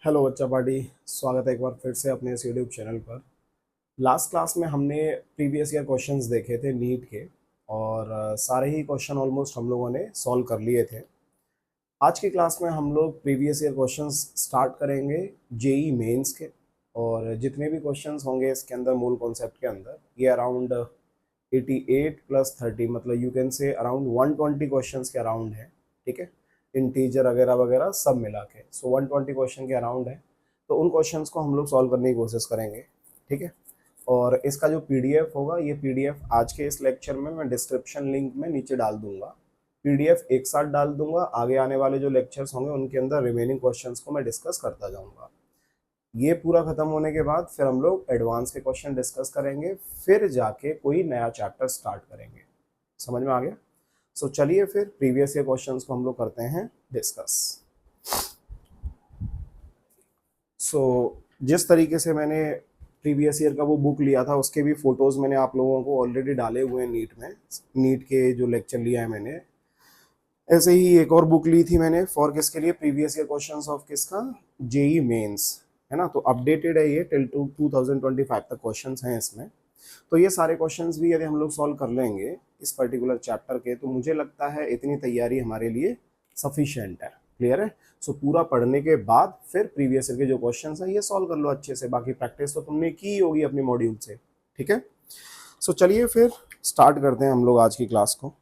Hello बच्चा party. स्वागत है एक बार फिर से अपने इस यूट्यूब चैनल पर। लास्ट क्लास में हमने प्रीवियस ईयर क्वेश्चंस देखे थे नीट के, और सारे ही क्वेश्चन ऑलमोस्ट हम लोगों ने सॉल्व कर लिए थे। आज की क्लास में हम लोग प्रीवियस ईयर क्वेश्चंस स्टार्ट करेंगे जेई मेंस के, और जितने भी क्वेश्चंस होंगे इसके अंदर मूल कॉन्सेप्ट के अंदर ये अराउंड 88 प्लस 30 मतलब you can say around 120 questions के अराउंड है। ठीक है, इंटीजर वगैरह वगैरह सब मिला के 120 क्वेश्चन के अराउंड है। तो उन क्वेश्चंस को हम लोग सॉल्व करने की कोशिश करेंगे। ठीक है, और इसका जो पीडीएफ होगा ये पीडीएफ आज के इस लेक्चर में मैं डिस्क्रिप्शन लिंक में नीचे डाल दूंगा। पीडीएफ एक साथ डाल दूंगा, आगे आने वाले जो लेक्चर्स होंगे उनके अंदर रिमेनिंग क्वेश्चंस को मैं डिस्कस करता जाऊंगा। ये पूरा खत्म होने के बाद फिर हम लोग एडवांस के क्वेश्चन डिस्कस करेंगे, फिर जाके कोई नया चैप्टर स्टार्ट करेंगे। समझ में आ गया? सो चलिए फिर प्रीवियस ईयर क्वेश्चंस को हम लोग करते हैं डिस्कस। जिस तरीके से मैंने प्रीवियस ईयर का वो बुक लिया था उसके भी फोटोज मैंने आप लोगों को ऑलरेडी डाले हुए हैं नीट में, नीट के जो लेक्चर लिया है मैंने। ऐसे ही एक और बुक ली थी मैंने फॉर किसके लिए, प्रीवियस ईयर क्वेश्चंस ऑफ किसका, जेई मेंस, है ना। तो अपडेटेड है ये टिल 2025 तक क्वेश्चंस हैं इसमें। तो ये सारे क्वेश्चंस भी यदि हम लोग सॉल्व कर लेंगे इस पर्टिकुलर चैप्टर के, तो मुझे लगता है इतनी तैयारी हमारे लिए सफिशिएंट है। क्लियर है? सो पूरा पढ़ने के बाद फिर प्रीवियस ईयर के जो क्वेश्चंस हैं ये सॉल्व कर लो अच्छे से। बाकी प्रैक्टिस तो तुमने की होगी अपनी मॉड्यूल से। ठीक है, सो चलिए फिर स्टार्ट करते हैं हम लोग आज की क्लास को।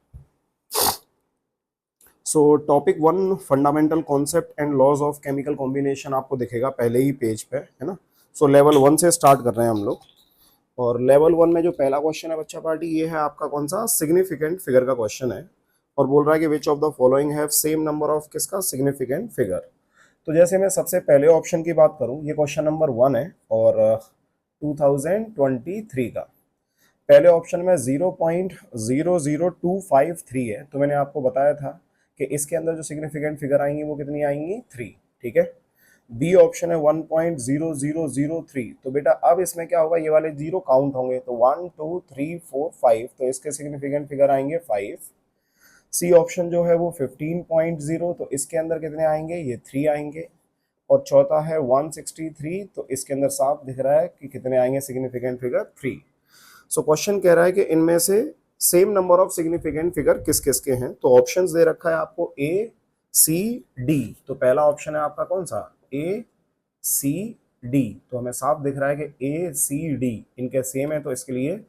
So topic 1 fundamental concept and laws of chemical combination आपको दिखेगा पहले ही पेज पे, है ना। सो लेवल 1 से स्टार्ट कर रहे हैं हम लोग, और लेवल 1 में जो पहला क्वेश्चन है बच्चा पार्टी ये है आपका कौन सा, सिग्निफिकेंट फिगर का क्वेश्चन है। और बोल रहा है कि which of the following have same number of किसका, सिग्निफिकेंट फिगर। तो जैसे मैं सबसे पहले ऑप्शन की बात करूं, ये क्वेश्चन नंबर 1 है और 2023 का। पहले ऑप्शन में 0.00253 है, तो मैंने आपको बताया था कि इसके अंदर जो सिग्निफिकेंट फिगर आएंगी वो कितनी आएंगी, 3। ठीक है, बी ऑप्शन है 1.0003। तो बेटा अब इसमें क्या होगा, ये वाले जीरो काउंट होंगे, तो 1 2 3 4 5, तो इसके सिग्निफिकेंट फिगर आएंगे 5। सी ऑप्शन जो है वो 15.0, तो इसके अंदर कितने आएंगे, ये 3 आएंगे। और चौथा है 163, तो इसके अंदर साफ दिख रहा है कि कितने आएंगे सिग्निफिकेंट फिगर, 3। सो क्वेश्चन कह रहा है कि इनमें से same number of significant figure किस किस के हैं। तो ऑप्शंस दे रखा है आपको ए सी डी। तो पहला ऑप्शन है आपका कौन सा, ए सी डी। तो हमें साफ दिख रहा है कि ए सी डी इनके सेम है, तो इसके लिए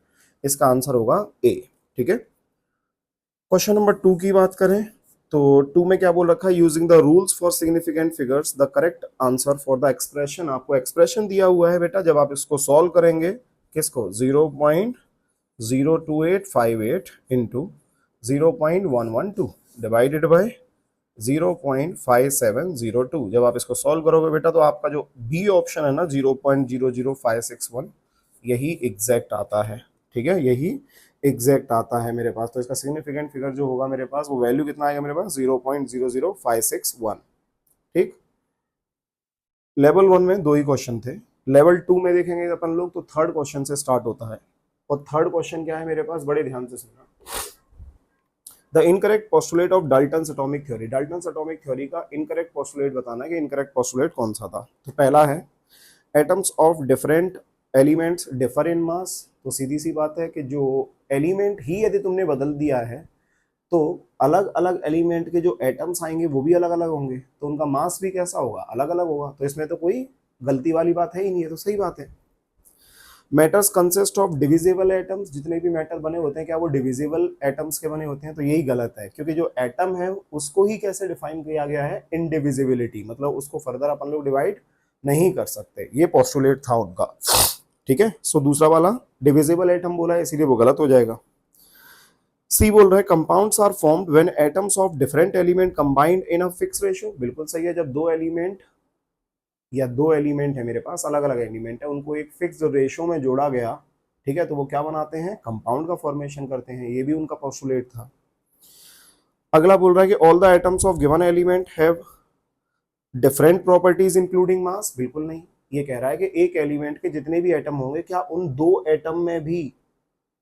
इसका आंसर होगा ए। ठीक है, क्वेश्चन नंबर 2 की बात करें तो 2 में क्या बोल रखा है, using the rules for significant figures the correct answer for the expression. आपको एक्सप्रेशन दिया हुआ है बेटा, जब आप इसको सॉल्व करेंगे किसको, 0.02858 इंटू 0.112 डिवाइडेड बाय 0.5702। जब आप इसको सॉल्व करोगे बेटा तो आपका जो बी ऑप्शन है ना 0.00561 यही एग्जैक्ट आता है। ठीक है, यही एग्जैक्ट आता है मेरे पास। तो इसका सिग्निफिकेंट फिगर जो होगा मेरे पास वो वैल्यू कितना आएगा मेरे पास, 0.00561। ठीक, लेवल 1 में 2 ही क्वेश्चन थे। लेवल 2 में देखेंगे अपन लोग तो थर्ड क्वेश्चन से स्टार्ट होता है। और थर्ड क्वेश्चन क्या है मेरे पास, बड़े ध्यान से सुनना। The incorrect postulate of Dalton's atomic theory. Dalton's atomic theory का इनकरेक्ट पोस्टुलेट बताना है कि इनकरेक्ट पोस्टुलेट कौन सा था। तो पहला है atoms of different elements differ in mass. तो सीधी सी बात है कि जो एलिमेंट ही यदि तुमने बदल दिया है तो अलग अलग एलिमेंट के जो एटम्स आएंगे वो भी अलग अलग होंगे, तो उनका मास भी कैसा होगा, अलग अलग होगा। तो इसमें तो कोई गलती वाली बात है ही नहीं है, तो सही बात है। Matters consist of divisible atoms. जितने भी मेटल बने होते हैं क्या वो डिविजिबल एटम्स के बने होते हैं, तो यही गलत है, क्योंकि जो एटम है उसको ही कैसे डिफाइन किया गया है, इनडिविजिबिलिटी, मतलब उसको फर्दर अपन लोग डिवाइड नहीं कर सकते। ये पोस्टुलेट था उनका। ठीक है, सो दूसरा वाला डिविजिबल एटम बोला है इसीलिए वो गलत हो जाएगा। सी बोल रहा है compounds are formed when atoms of different element combined in a fix ratio. बिल्कुल सही है, जब दो एलिमेंट या दो एलिमेंट है मेरे पास, अलग अलग एलिमेंट है, उनको एक फिक्स रेशियो में जोड़ा गया, ठीक है, तो वो क्या बनाते हैं, कंपाउंड का फॉर्मेशन करते हैं। ये भी उनका पोस्टुलेट था। अगला बोल रहा है कि all the atoms of given element have different properties including mass. बिल्कुल नहीं, ये कह रहा है कि एक एलिमेंट के जितने भी एटम होंगे क्या उन दो एटम में भी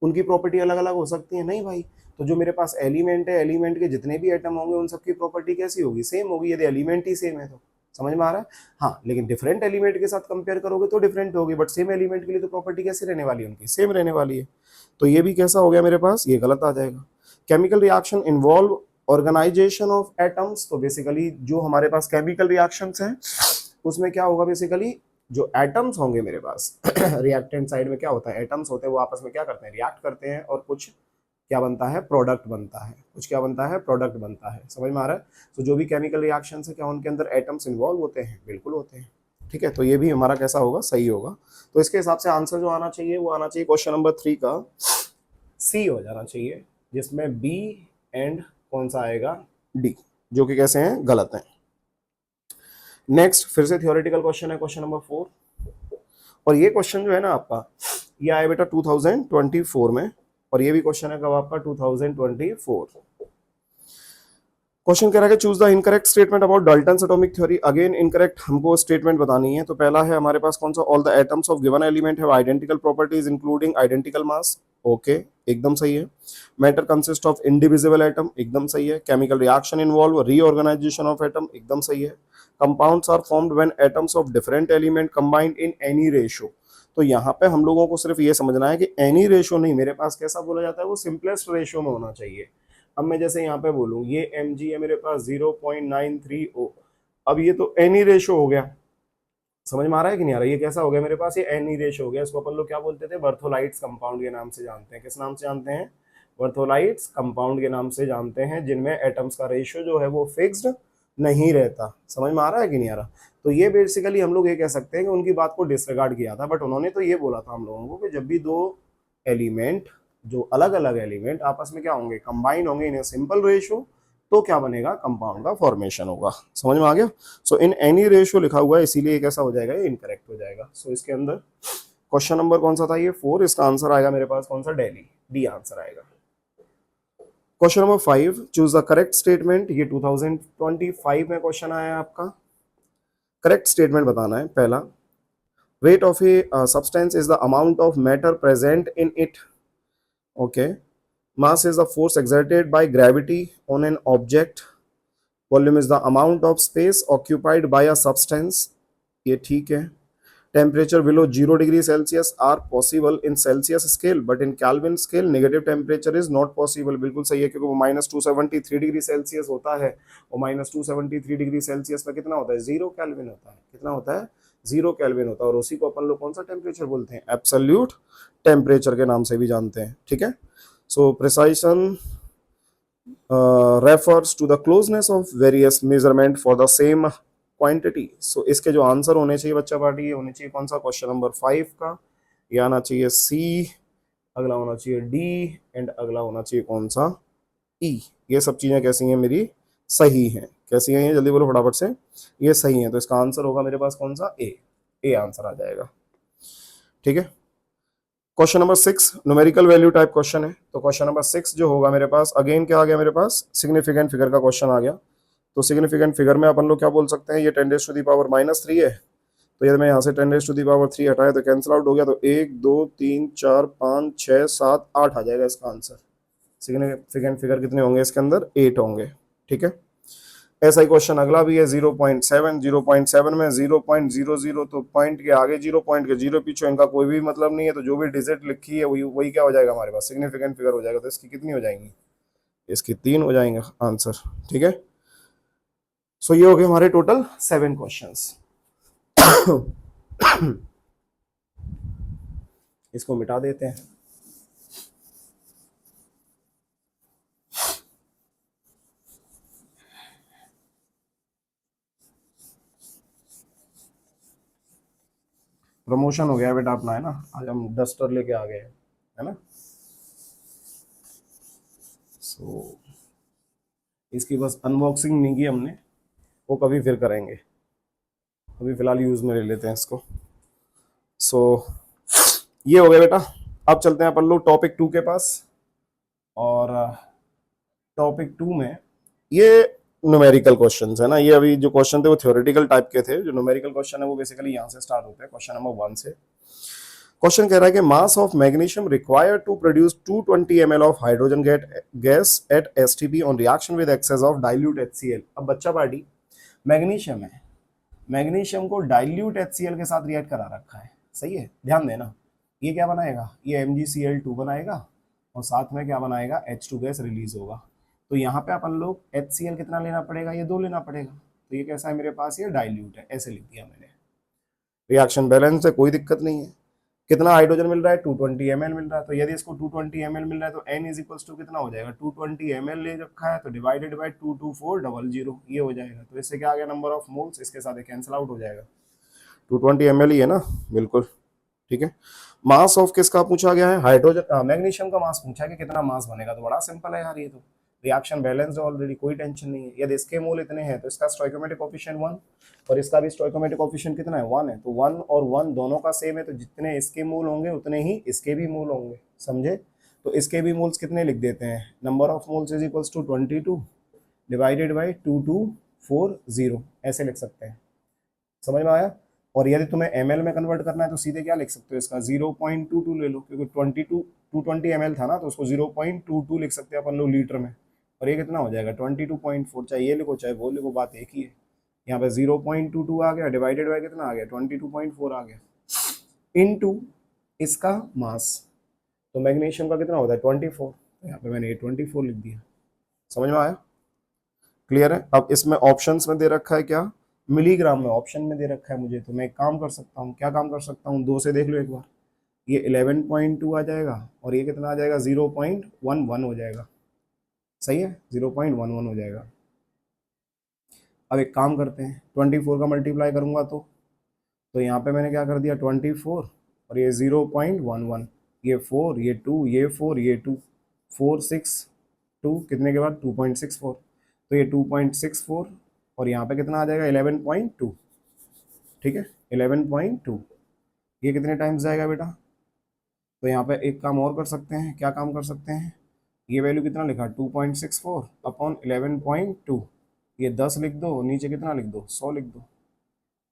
उनकी प्रॉपर्टी अलग अलग हो सकती है, नहीं भाई। तो जो मेरे पास एलिमेंट है, एलिमेंट के जितने भी एटम होंगे उन सबकी प्रॉपर्टी कैसी होगी, सेम होगी, यदि एलिमेंट ही सेम है तो। समझ में आ रहा है? हाँ, लेकिन डिफरेंट एलिमेंट के साथ कंपेयर करोगे तो डिफरेंट होगी, बट सेम एलिमेंट के लिए तो प्रॉपर्टी कैसी रहने वाली है उनकी, सेम रहने वाली है। तो ये भी कैसा हो गया मेरे पास, ये गलत आ जाएगा। Chemical reaction involve organization of atoms, तो बेसिकली जो हमारे पास केमिकल रिएक्शंस हैं उसमें क्या होगा, बेसिकली जो एटम्स होंगे मेरे पास रिएक्टेंट साइड में क्या होता है, एटम्स होते हैं, वो आपस में क्या करते हैं, रिएक्ट करते हैं, और कुछ क्या बनता है, प्रोडक्ट बनता है, कुछ क्या बनता है, प्रोडक्ट बनता है। समझ में आ रहा है? तो जो भी केमिकल रिएक्शन है क्या उनके अंदर एटम्स इन्वॉल्व होते हैं, बिल्कुल होते हैं। ठीक है, तो ये भी हमारा कैसा होगा, सही होगा। तो इसके हिसाब से आंसर जो आना चाहिए वो आना चाहिए क्वेश्चन नंबर 3 का सी हो जाना चाहिए, जिसमें बी एंड कौन सा आएगा, डी, जो कि कैसे हैं, गलत हैं। नेक्स्ट फिर से थियोरेटिकल क्वेश्चन है, क्वेश्चन नंबर 4, और ये क्वेश्चन जो है ना आपका, ये आया बेटा 2024 में, और ये भी क्वेश्चन है कब आपका, 2024। क्वेश्चन कह रहा है कि choose the incorrect statement about Dalton's atomic theory. Again incorrect हमको स्टेटमेंट बतानी है। तो पहला है हमारे पास कौन सा, all the atoms of given element have identical properties including identical mass. Okay, एकदम सही है। Matter consist of indivisible atom, एकदम सही है। Chemical reaction involve reorganization of atom, एकदम सही है। Compounds are formed when atoms of different element combined in any ratio. तो यहाँ पे हम लोगों को सिर्फ ये समझना है कि एनी रेशियो नहीं, मेरे पास कैसा बोला जाता है, वो सिंपलेस्ट रेशियो में होना चाहिए। अब मैं जैसे यहाँ पे बोलूँ ये mg है मेरे पास 0.930, अब ये तो एनी रेशियो हो गया, समझ में आ रहा है कि नहीं आ रहा है? ये कैसा हो गया मेरे पास, ये एनी रेशियो हो गया। इसको अपन लोग क्या बोलते थे, बर्थोलाइट्स कंपाउंड के नाम से जानते हैं। किस नाम से जानते हैं, बर्थोलाइट्स कंपाउंड के नाम से जानते हैं, जिनमें एटम्स का रेशियो जो है वो फिक्स्ड नहीं रहता। समझ में आ रहा है कि नहीं आ रहा? तो ये बेसिकली हम लोग ये कह सकते हैं कि उनकी बात को डिसरिगार्ड किया था, बट उन्होंने तो ये बोला था हम लोगों को कि जब भी दो एलिमेंट, जो अलग अलग एलिमेंट आपस में क्या होंगे, कंबाइन होंगे इन ए सिंपल रेशियो, तो क्या बनेगा, कंपाउंड का फॉर्मेशन होगा। समझ में आ गया? सो इन एनी रेशियो लिखा हुआ है, इसीलिए ये कैसा हो जाएगा, ये इनकरेक्ट हो जाएगा। सो इसके अंदर क्वेश्चन नंबर कौन सा था, ये 4, इसका आंसर आएगा मेरे पास कौन सा, दिल्ली, डी आंसर आएगा। Question number 5, choose the correct statement. ये 2025 में क्वेश्चन आया है आपका। करेक्ट स्टेटमेंट बताना है। पहला, weight of a substance is the amount of matter present in it. Okay, mass is the force exerted by gravity on an object. Volume is the amount of space occupied by a substance. ये ठीक है। Temperature below 0 degree Celsius are possible in Celsius scale, but in Kelvin scale negative temperature is not possible. बिल्कुल सही है, क्योंकि वो -273 degree Celsius होता है, और -273 डिग्री सेल्सियस में कितना होता है, 0 केल्विन होता है। कितना होता है, 0 केल्विन होता है, और उसी को अपन लोग कौन सा टेम्परेचर बोलते हैं, एब्सोल्यूट टेम्परेचर के नाम से भी जानते हैं। ठीक है, सो प्रिसाइशन refers to the closeness of various measurement for the same quantity. So इसके जो आंसर होने चाहिए बच्चा पार्टी, ये होने चाहिए कौन सा, क्वेश्चन नंबर 5 का, ये आना चाहिए सी, अगला होना चाहिए डी, एंड अगला होना चाहिए कौन सा, ई। ये सब चीजें कैसी हैं मेरी, सही हैं। कैसी हैं ये, जल्दी बोलो फटाफट से, ये सही है। तो इसका आंसर होगा मेरे पास कौन सा, ए आंसर आ जाएगा। ठीक है, question number 6 numerical value type question है। तो क्वेश्चन नंबर 6 जो होगा मेरे पास, अगेन क्या आ गया मेरे पास, सिग्निफिकेंट फिगर का क्वेश्चन आ गया। तो सिग्निफिकेंट फिगर में अपन लोग क्या बोल सकते हैं, ये 10⁻³ है। तो यदि मैं यहाँ से 10⁻³ हटाए तो कैंसिल आउट हो गया, तो 1 2 3 4 5 6 7 8 आ जाएगा इसका आंसर। सिग्निफिकेंट फिगर कितने होंगे इसके अंदर, 8 होंगे। ठीक है, ऐसा ही क्वेश्चन अगला भी है 0.7 में 0.00, तो पॉइंट के आगे 0, पॉइंट के 0 पीछे इनका कोई भी मतलब नहीं है, तो जो भी डिजिट लिखी है वही क्या हो जाएगा हमारे पास, सिग्निफिकेंट फिगर हो जाएगा। तो इसकी कितनी हो जाएंगी, इसकी 3 हो जाएंगे आंसर। ठीक है, सो ये हो गए हमारे टोटल 7 क्वेश्चंस। इसको मिटा देते हैं। प्रमोशन हो गया बेटा अपना, है ना, आज हम डस्टर लेके आ गए, है ना। सो इसकी बस अनबॉक्सिंग नहीं की हमने, वो कभी फिर करेंगे, अभी फिलहाल यूज में ले लेते हैं इसको। सो ये हो गया बेटा। अब चलते हैं अपन लोग टॉपिक 2 के पास, और टॉपिक 2 में ये न्यूमेरिकल क्वेश्चंस है ना। ये अभी जो क्वेश्चन थे वो थ्योरेटिकल टाइप के थे, जो न्यूमेरिकल क्वेश्चन है वो बेसिकली यहाँ से स्टार्ट होते हैं, क्वेश्चन नंबर 1 से। क्वेश्चन कह रहा है कि mass of magnesium required to produce 220 ml of hydrogen gas at STP on reaction with excess of dilute HCl। अब बच्चा पार्टी मैग्नीशियम है, मैग्नीशियम को डाइल्यूट HCl के साथ रिएक्ट करा रखा है, सही है, ध्यान देना। ये क्या बनाएगा, ये MgCl2 बनाएगा और साथ में क्या बनाएगा, H2 गैस रिलीज होगा। तो यहाँ पे अपन लोग HCl कितना लेना पड़ेगा, ये 2 लेना पड़ेगा। तो ये कैसा है मेरे पास, ये डाइल्यूट है, ऐसे लिख दिया मैंने। रिएक्शन बैलेंस है, कोई दिक्कत नहीं है। कितना हाइड्रोजन मिल रहा है, 220 ml मिल रहा है। तो यदि इसको 220 ml मिल रहा है तो n इज इक्वल्स टू कितना हो जाएगा, 220 ml ले रखा है तो डिवाइडेड बाय 22400 ये हो जाएगा। तो इससे क्या आ गया, नंबर ऑफ मोल्स, इसके साथ कैंसिल आउट हो जाएगा। 220 ml ही है ना, बिल्कुल ठीक है। मास ऑफ किसका पूछा गया है, हाइड्रोजन मैग्नीशियम का मास पूछा है कि कितना मास बनेगा। तो बड़ा सिंपल है यार, ये तो रिएक्शन बैलेंस है ऑलरेडी, कोई टेंशन नहीं है। यदि इसके मोल इतने हैं तो इसका स्टोइकोमेट्रिक कोएफिशिएंट 1 और इसका भी स्टोइकोमेट्रिक कोएफिशिएंट कितना है, 1 है। तो 1 और 1 दोनों का सेम है, तो जितने इसके मोल होंगे उतने ही इसके भी मोल होंगे, समझे। तो इसके भी मोल्स कितने लिख देते हैं, number of moles is equals to 22 divided by 2240, ऐसे लिख सकते हैं, समझ में आया। और यदि तुम्हें ml में कन्वर्ट करना है तो सीधे क्या लिख सकते हो, इसका 0.22 ले लो, क्योंकि 220 ml था ना, तो उसको 0.22 लिख सकते हैं अपन लोग लीटर में। और ये कितना हो जाएगा 22.4, चाहे ये लिखो चाहे वो लिखो, बात एक ही है। यहाँ पे 0.22 आ गया डिवाइडेड बाय कितना आ गया 22.4 आ गया, इनटू इसका मास। तो मैग्नीशियम का कितना होता है 24, तो यहाँ पे मैंने ये 24 लिख दिया, समझ में आया, क्लियर है। अब इसमें ऑप्शंस में दे रखा है क्या, मिलीग्राम में ऑप्शन में दे रखा है मुझे। तो मैं एक काम कर सकता हूँ, क्या काम कर सकता हूँ, 2 से देख लो एक बार, ये 11.2 आ जाएगा और ये कितना आ जाएगा 0.11 हो जाएगा, सही है, 0.11 हो जाएगा। अब एक काम करते हैं, 24 का मल्टीप्लाई करूंगा तो यहाँ पे मैंने क्या कर दिया 24 और ये 0.11, ये 4 ये 2 ये 4 ये 2 4 6 2 कितने के बाद 2.64, तो ये 2.64 और यहाँ पे कितना आ जाएगा 11.2, ठीक है 11.2। ये कितने टाइम्स जाएगा बेटा, तो यहाँ पे एक काम और कर सकते हैं, क्या काम कर सकते हैं, ये वैल्यू कितना लिखा 2.64 अपॉन 11.2, ये 10 लिख दो, नीचे कितना लिख दो 100 लिख दो,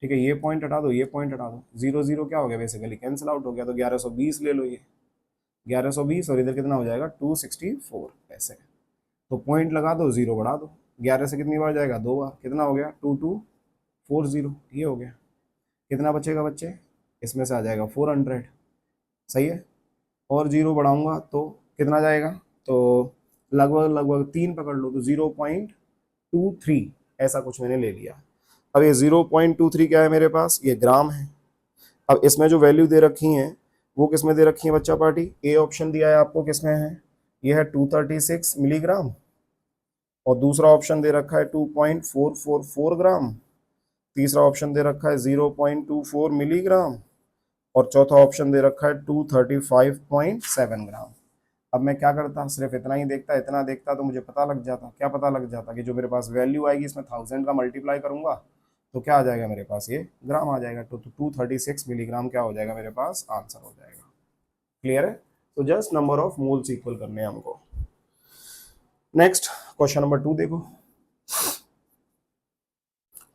ठीक है। ये पॉइंट हटा दो, ये पॉइंट हटा दो, 0 0 क्या हो गया बेसिकली कैंसिल आउट हो गया। तो 1120 ले लो, ये 1120 और इधर कितना हो जाएगा 264 ऐसे। तो पॉइंट लगा दो, 0 बढ़ा दो, 11 से कितनी बार जाएगा 2 बार, कितना हो गया 2240, ये हो गया। कितना बचेगा बच्चे, इसमें से आ जाएगा 400, सही है। और 0 बढ़ाऊंगा तो कितना जाएगा, तो लगभग लगभग 3 पकड़ लो, तो 0.23 ऐसा कुछ मैंने ले लिया। अब ये 0.23 क्या है मेरे पास, ये ग्राम है। अब इसमें जो वैल्यू दे रखी है वो किस में दे रखी है बच्चा पार्टी, ए ऑप्शन दिया है आपको, किसमें है, ये है 236 मिलीग्राम और दूसरा ऑप्शन दे रखा है 2.444 ग्राम, तीसरा ऑप्शन दे रखा है 0.24 मिलीग्राम और चौथा ऑप्शन दे रखा है 235.7 ग्राम। अब मैं क्या करता, सिर्फ इतना ही देखता, इतना देखता तो मुझे पता लग जाता, क्या पता लग जाता कि जो मेरे पास वैल्यू आएगी इसमें 1000 का मल्टीप्लाई करूंगा तो क्या आ जाएगा मेरे पास, ये ग्राम आ जाएगा। तो 236 मिलीग्राम क्या हो जाएगा मेरे पास, आंसर हो जाएगा, क्लियर है। तो just number of moles equal करने हैं हमको। नेक्स्ट क्वेश्चन नंबर 2 देखो,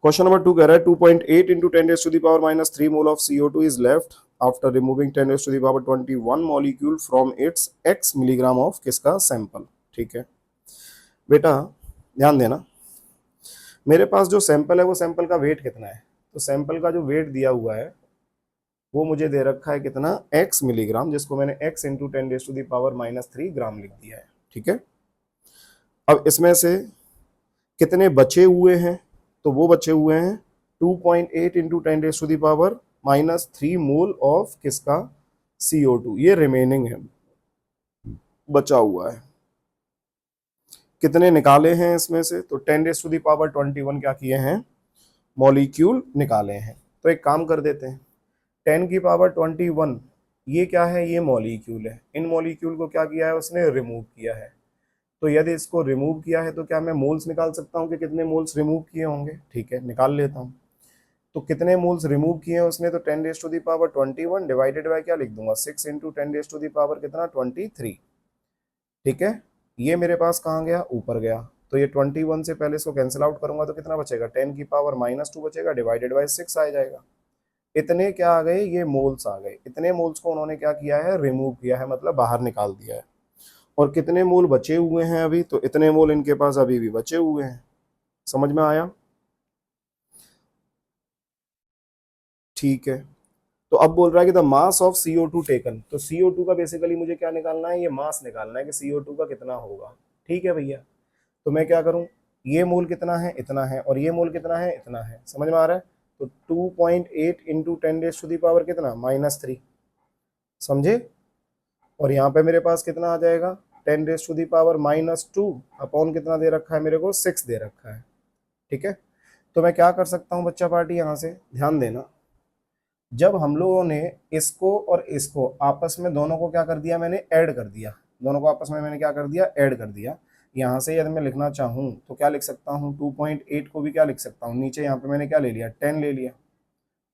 क्वेश्चन नंबर 2 कह रहा है 2.8 into 10⁻³ mole of CO2 is left after removing 10⁻21 molecule from its x milligram of किसका सैंपल, ठीक है बेटा ध्यान देना। मेरे पास जो सैंपल है वो सैंपल का वेट कितना है, तो सैंपल का जो वेट दिया हुआ है वो मुझे दे रखा है कितना x मिलीग्राम, जिसको मैंने x इंटू 10⁻³ ग्राम लिख दिया है, ठीक है। अब इसमें से कितने बचे हुए हैं, तो वो बचे हुए हैं 2.8 इंटू 10⁻³ मोल ऑफ किसका CO2, ये रिमेनिंग है, बचा हुआ है। कितने निकाले हैं इसमें से, तो 10⁻21 क्या किए हैं, मॉलिक्यूल निकाले हैं। तो एक काम कर देते हैं, 10⁻21 ये क्या है, ये मॉलिक्यूल है, इन मॉलिक्यूल को क्या किया है उसने, रिमूव किया है। तो यदि इसको रिमूव किया है तो क्या मैं मोल्स निकाल सकता हूँ कि कितने मोल्स रिमूव किए होंगे, ठीक है निकाल लेता हूँ। तो कितने मोल्स रिमूव किए हैं उसने, तो 10⁻21 डिवाइडेड बाय क्या लिख दूंगा 6 इंटू 10⁻³ कितना 23, ठीक है। ये मेरे पास कहाँ गया, ऊपर गया, तो ये 21 से पहले इसको कैंसिल आउट करूंगा तो कितना बचेगा 10⁻⁻² बचेगा डिवाइडेड बाय 6 आ जाएगा। इतने क्या आ गए, ये मोल्स आ गए। इतने मोल्स को उन्होंने क्या किया है, रिमूव किया है, मतलब बाहर निकाल दिया है। और कितने मोल बचे हुए हैं अभी, तो इतने मोल इनके पास अभी भी बचे हुए हैं, समझ में आया। ठीक है, तो अब बोल रहा है कि the mass of CO2 taken, तो CO2 का बेसिकली मुझे क्या निकालना है, ये मास निकालना है कि CO2 का कितना होगा। ठीक है भैया, तो मैं क्या करूं, ये मोल कितना है, इतना है, और ये मोल कितना है, इतना है, समझ में आ रहा है। तो 2.8 इंटू 10⁻³ कितना, -3, समझे। और यहाँ पे मेरे पास कितना आ जाएगा, 10⁻⁻² अपॉन कितना दे रखा है मेरे को, 6 दे रखा है। ठीक है, तो मैं क्या कर सकता हूँ बच्चा पार्टी, यहाँ से ध्यान देना, जब हम लोगों ने इसको और इसको आपस में दोनों को क्या कर दिया, मैंने ऐड कर दिया, दोनों को आपस में मैंने क्या कर दिया, ऐड कर दिया। यहाँ से यदि मैं लिखना चाहूँ तो क्या लिख सकता हूँ, 2.8 को भी क्या लिख सकता हूँ, नीचे यहाँ पे मैंने क्या ले लिया, 10 ले लिया,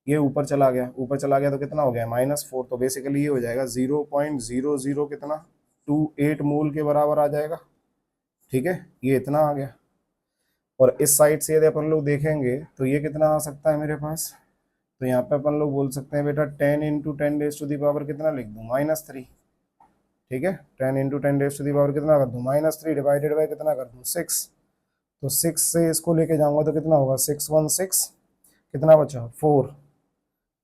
ये ऊपर चला गया, ऊपर चला गया तो कितना हो गया, -4, तो बेसिकली ये हो जाएगा 0.00 कितना, 28 मोल के बराबर आ जाएगा। ठीक है, ये इतना आ गया। और इस साइड से यदि अपन लोग देखेंगे तो ये कितना आ सकता है मेरे पास, तो यहाँ पे अपन लोग बोल सकते हैं बेटा 10 इंटू 10⁻³ कितना लिख दूँ, -3। ठीक है, 10 इंटू 10⁻³ कितना कर दूँ, -3 डिवाइडेड बाई कितना कर दूँ, 6। तो 6 से इसको लेके जाऊंगा तो कितना होगा, 6 1 6, कितना बचा 4,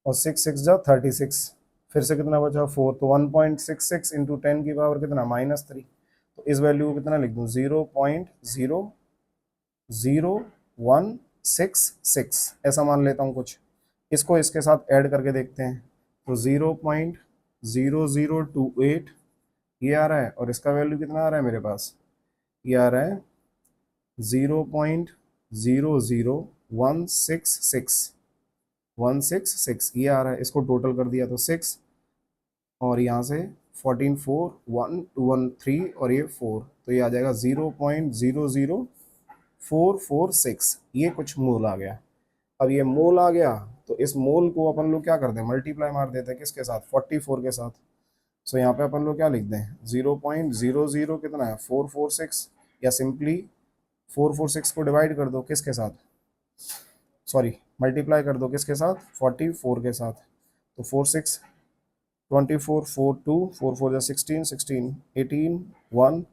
और 6 6 जा 36, फिर से कितना बचा 4, तो 1.66 इंटू 10⁻³ कितना, -3। तो इस वैल्यू को कितना लिख दूँ, 0.00166 ऐसा मान लेता हूँ कुछ। इसको इसके साथ ऐड करके देखते हैं, तो 0.0028 ये आ रहा है, और इसका वैल्यू कितना आ रहा है मेरे पास, ये आ रहा है 0.00166 ये आ रहा है। इसको टोटल कर दिया तो 6, और यहाँ से 14 4 1 2 1 3 और ये 4, तो ये आ जाएगा 0.00446, ये कुछ मोल आ गया। अब ये मोल आ गया तो इस मोल को अपन लोग क्या करते हैं, मल्टीप्लाई मार देते हैं किसके साथ, 44 के साथ। सो यहाँ पे अपन लोग क्या लिख दें, 0.00 कितना है, 446, या सिंपली 446 को डिवाइड कर दो किसके साथ, सॉरी मल्टीप्लाई कर दो किसके साथ, 44 के साथ। तो 4 6 24 4 2 4 4 16 16 18 1,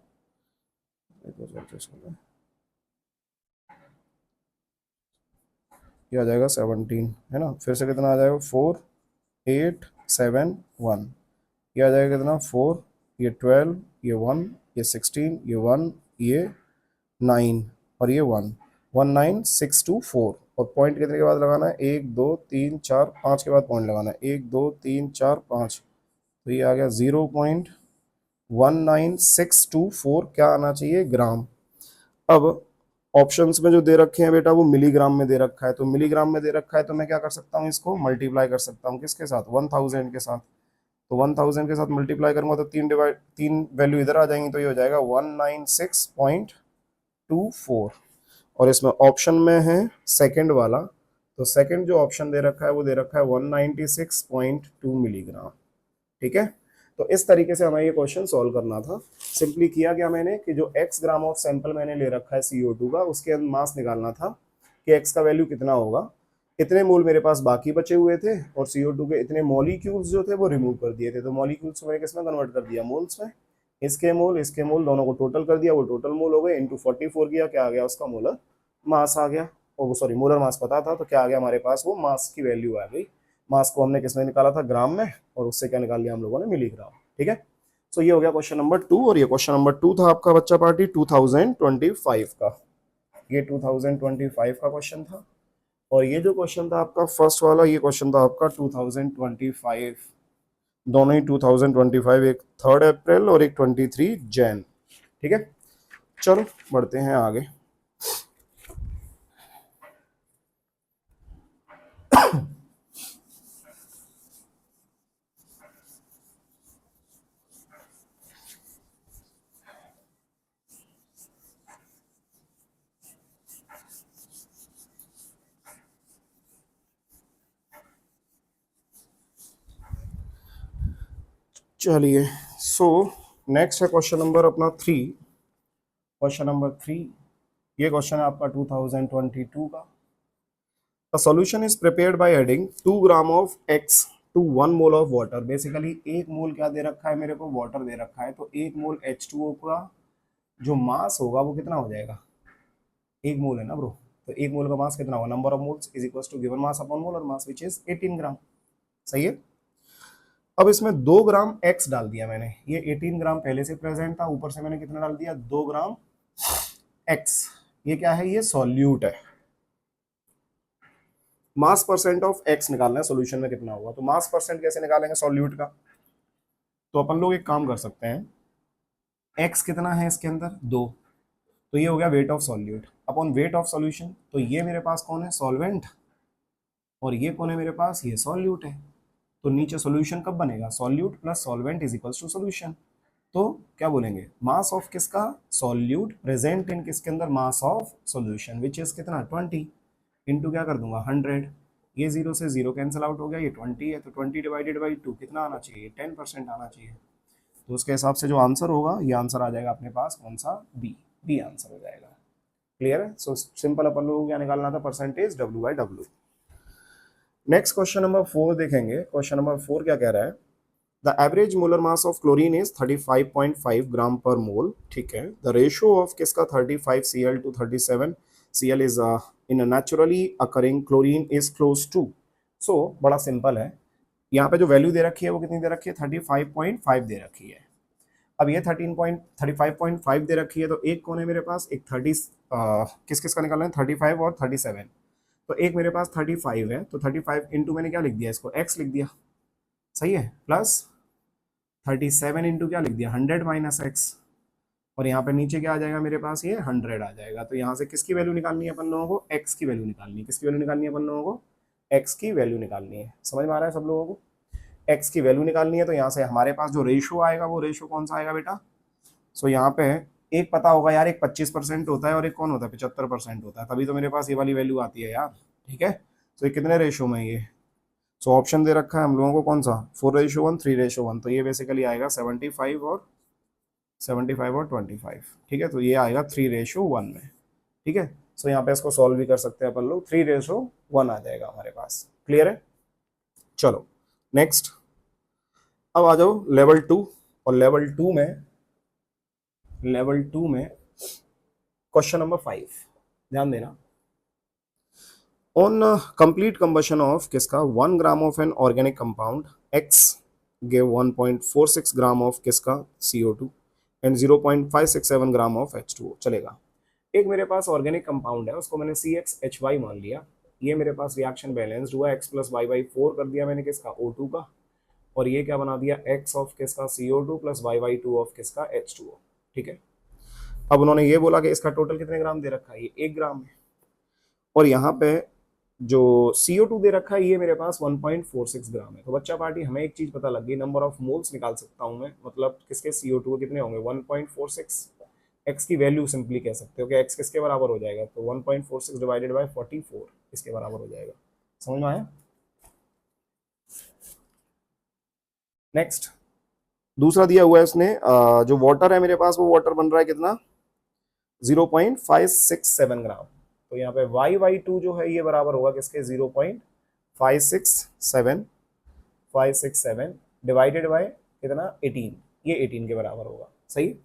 ये आ जाएगा 17, है ना। फिर से कितना आ जाएगा, 4 8 7 1, ये आ जाएगा कितना 4, ये 12, ये 1, ये 16, ये 1, ये 9, और ये 1, 19624। और पॉइंट कितने के बाद लगाना है, 1 2 3 4 5 के बाद पॉइंट लगाना है, 1 2 3 4 5, तो ये आ गया 0.19624 क्या आना चाहिए, ग्राम। अब ऑप्शंस में जो दे रखे हैं बेटा वो मिलीग्राम में दे रखा है, तो मिलीग्राम में दे रखा है तो मैं क्या कर सकता हूँ, इसको मल्टीप्लाई कर सकता हूँ किसके साथ, 1000 के साथ। तो 1000 के साथ मल्टीप्लाई करूंगा तो 3 वैल्यू इधर आ जाएंगी, तो ये हो जाएगा 196.24। और इसमें ऑप्शन में है सेकंड वाला, तो सेकंड जो ऑप्शन दे रखा है वो दे रखा है 196.2 मिलीग्राम। ठीक है, तो इस तरीके से हमें ये क्वेश्चन सॉल्व करना था। सिंपली किया क्या मैंने कि जो x ग्राम ऑफ सैंपल मैंने ले रखा है CO2 का, उसके मास निकालना था कि x का वैल्यू कितना होगा। इतने मोल मेरे पास बाकी बचे हुए थे और CO2 के इतने मॉलिक्यूल्स जो थे वो रिमूव कर दिए थे, तो मॉलिक्यूल्स को मैंने किसमें कन्वर्ट कर दिया, मोल्स में। इसके मोल दोनों को टोटल कर दिया, वो टोटल मोल हो गए, इंटू 44 किया, क्या आ गया उसका मोलर मास आ गया। और सॉरी मोलर मास पता था तो क्या आ गया हमारे पास, वो मास की वैल्यू आ गई। मास को हमने किसमें निकाला था, ग्राम में, और उससे क्या निकाल लिया हम लोगों ने, मिलीग्राम। ठीक है, सो ये हो गया क्वेश्चन नंबर 2, और ये क्वेश्चन नंबर 2 था आपका बच्चा पार्टी 2025 का। ये 2025 का क्वेश्चन था, और ये जो क्वेश्चन था आपका फर्स्ट वाला, ये क्वेश्चन था आपका 2025, दोनों ही 2025, एक 3 अप्रैल और एक 23 जैन। ठीक है, चलो बढ़ते हैं आगे। चलिए, सो नेक्स्ट है क्वेश्चन नंबर अपना 3। क्वेश्चन नंबर 3, ये क्वेश्चन है आपका 2022 का। A solution is prepared by adding 2 gram of X to 1 mole of water. Basically 1 मोल क्या दे रखा है मेरे को, वाटर दे रखा है, तो 1 मोल H2O का जो मास होगा वो कितना हो जाएगा, 1 मोल है ना ब्रो, तो एक मोल का मास कितना होगा, number of moles is equal to given mass upon molar mass which is 18 gram. सही है। अब इसमें 2 ग्राम एक्स डाल दिया मैंने, ये 18 ग्राम पहले से प्रेजेंट था, ऊपर से मैंने कितना डाल दिया 2 ग्राम एक्स। ये क्या है, ये सॉल्यूट है। मास परसेंट ऑफ एक्स निकालना है, सॉल्यूशन में कितना होगा। तो मास परसेंट कैसे निकालेंगे सॉल्यूट का, तो अपन लोग एक काम कर सकते हैं, एक्स कितना है इसके अंदर 2, तो ये हो गया weight of solute upon weight of solution. तो ये मेरे पास कौन है, सॉल्वेंट, और ये कौन है मेरे पास, ये सॉल्यूट है। तो नीचे सॉल्यूशन कब बनेगा, solute plus solvent is equals to solution. तो क्या बोलेंगे, मास ऑफ किसका, सॉल्यूट प्रेजेंट इन किसके अंदर, mass of solution which is कितना 20 इंटू क्या कर दूंगा 100। ये 0 से 0 कैंसिल आउट हो गया, ये 20 है, तो 20 डिवाइडेड बाई 2 कितना आना चाहिए, 10% आना चाहिए। तो उसके हिसाब से जो आंसर होगा, ये आंसर आ जाएगा अपने पास कौन सा, बी आंसर हो जाएगा। क्लियर है। सो सिंपल अपन लोगों को क्या निकालना था, percentage W/W। Next question number 4 देखेंगे। क्वेश्चन नंबर 4 क्या कह रहा है, the average molar mass of chlorine is 35.5 ग्राम पर मोल। ठीक है। द रेशियो ऑफ किसका 35 Cl to 37 Cl is in naturally occurring chlorine is close to. So बड़ा सिंपल है, यहाँ पे जो वैल्यू दे रखी है वो कितनी दे रखी है, 35.5 दे रखी है। अब ये 35.5 दे रखी है, तो एक कौन है मेरे पास, एक 30 किस किस का निकालना है, 35 और 37। तो एक मेरे पास 35 है, तो 35 इंटू मैंने क्या लिख दिया, इसको x लिख दिया। सही है। प्लस 37 इंटू क्या लिख दिया, 100 माइनस एक्स, और यहाँ पे नीचे क्या आ जाएगा मेरे पास, ये 100 आ जाएगा। तो यहाँ से किसकी वैल्यू निकालनी है अपन लोगों को, x की वैल्यू निकालनी है। किसकी वैल्यू निकालनी है अपन लोगों को, x की वैल्यू निकालनी है। समझ में आ रहा है सब लोगों को, x की वैल्यू निकालनी है। तो यहाँ से हमारे पास जो रेशियो आएगा, वो रेशियो कौन सा आएगा बेटा, सो यहाँ पे एक पता होगा यार, एक 25% होता है और एक कौन होता है 75% होता है, तभी तो मेरे पास ये वाली वैल्यू आती है यार। ठीक है। तो ये कितने रेशियो में ये, सो ऑप्शन दे रखा है हम लोगों को कौन सा, 4:1, 3:1। तो ये बेसिकली आएगा 75 और 25। ठीक है। तो ये आएगा 3:1 में। ठीक है। सो यहाँ पे इसको सॉल्व भी कर सकते हैं अपन लोग, 3:1 आ जाएगा हमारे पास। क्लियर है। चलो नेक्स्ट, अब आ जाओ लेवल 2। और लेवल 2 में क्वेश्चन नंबर 5 ध्यान देना। ऑन कंप्लीट कंबशन ऑफ किसका 1 gram of an organic compound x give 1.46 gram of किसका CO2 and 0.567 gram of H2O। चलेगा। एक मेरे पास ऑर्गेनिक कंपाउंड है, उसको मैंने CxHy मान लिया। ये मेरे पास रिएक्शन बैलेंस्ड हुआ, x + y/4 कर दिया मैंने किसका O2 का, और ये क्या बना दिया x ऑफ किसका CO2 + y/2 ऑफ किसका H2O। ठीक है। अब उन्होंने ये बोला कि इसका टोटल कितने ग्राम दे रखा है, ये 1 ग्राम है, और यहाँ पे जो CO2 दे रखा है ये मेरे पास 1.46 ग्राम है। तो बच्चा पार्टी हमें एक चीज पता लग गई, नंबर ऑफ मोल्स निकाल सकता हूं मैं, मतलब किसके CO2 कितने होंगे 1.46, x की वैल्यू सिंपली कह सकते हो कि x किसके बराबर हो जाएगा, तो 1.46 डिवाइडेड बाय 44 इसके बराबर हो जाएगा। समझ में आया। नेक्स्ट दूसरा दिया हुआ है उसने, जो वाटर है मेरे पास, वो वाटर बन रहा है कितना 0.567 ग्राम। तो यहाँ पे y/2 जो है ये बराबर होगा किसके 0.567 डिवाइडेड बाय कितना 18, ये 18 के बराबर होगा। सही।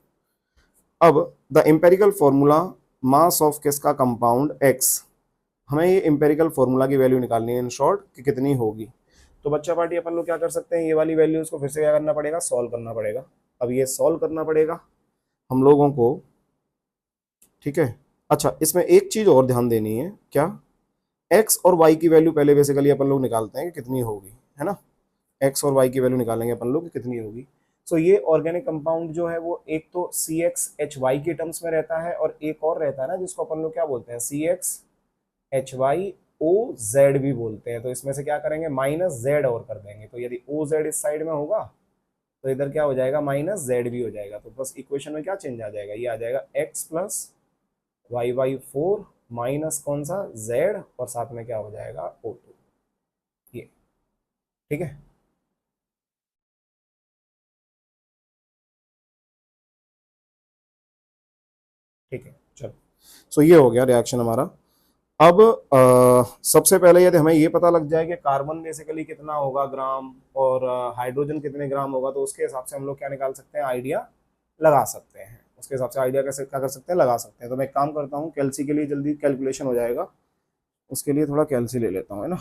अब the empirical formula mass of किसका कंपाउंड x, हमें ये एम्पेरिकल फॉर्मूला की वैल्यू निकालनी है इन शॉर्ट कि कितनी होगी। तो बच्चा पार्टी अपन लोग क्या कर सकते हैं, ये वाली वैल्यूज को फिर से क्या करना पड़ेगा, सॉल्व करना पड़ेगा। अब ये सॉल्व करना पड़ेगा हम लोगों को। ठीक है। अच्छा इसमें एक चीज और ध्यान देनी है, क्या, x और y की वैल्यू पहले बेसिकली अपन लोग निकालते हैं कि कितनी होगी, है ना। x और y की वैल्यू निकालेंगे अपन लोग कि कितनी होगी। सो ये ऑर्गेनिक कंपाउंड जो है वो एक तो CxHy के टर्म्स में रहता है, और एक और रहता है ना जिसको अपन लोग क्या बोलते हैं CxHyOZ भी बोलते हैं। तो इसमें से क्या करेंगे -z और कर देंगे, तो यदि OZ इस साइड में होगा तो इधर क्या हो जाएगा -z भी हो जाएगा। तो बस इक्वेशन में क्या चेंज आ जाएगा, ये आ जाएगा x + y/4 माइनस कौन सा z, और साथ में क्या हो जाएगा O2। ये ठीक है। ठीक है। चलो सो ये हो गया रिएक्शन हमारा। अब सबसे पहले यदि हमें ये पता लग जाए कि कार्बन बेसिकली कितना होगा ग्राम और हाइड्रोजन कितने ग्राम होगा, तो उसके हिसाब से हम लोग क्या निकाल सकते हैं, आइडिया लगा सकते हैं। उसके हिसाब से आइडिया कैसे क्या कर सकते हैं, लगा सकते हैं। तो मैं एक काम करता हूँ, कैल्सी के लिए जल्दी कैलकुलेशन हो जाएगा, उसके लिए थोड़ा कैल्सी ले लेता हूँ, है ना।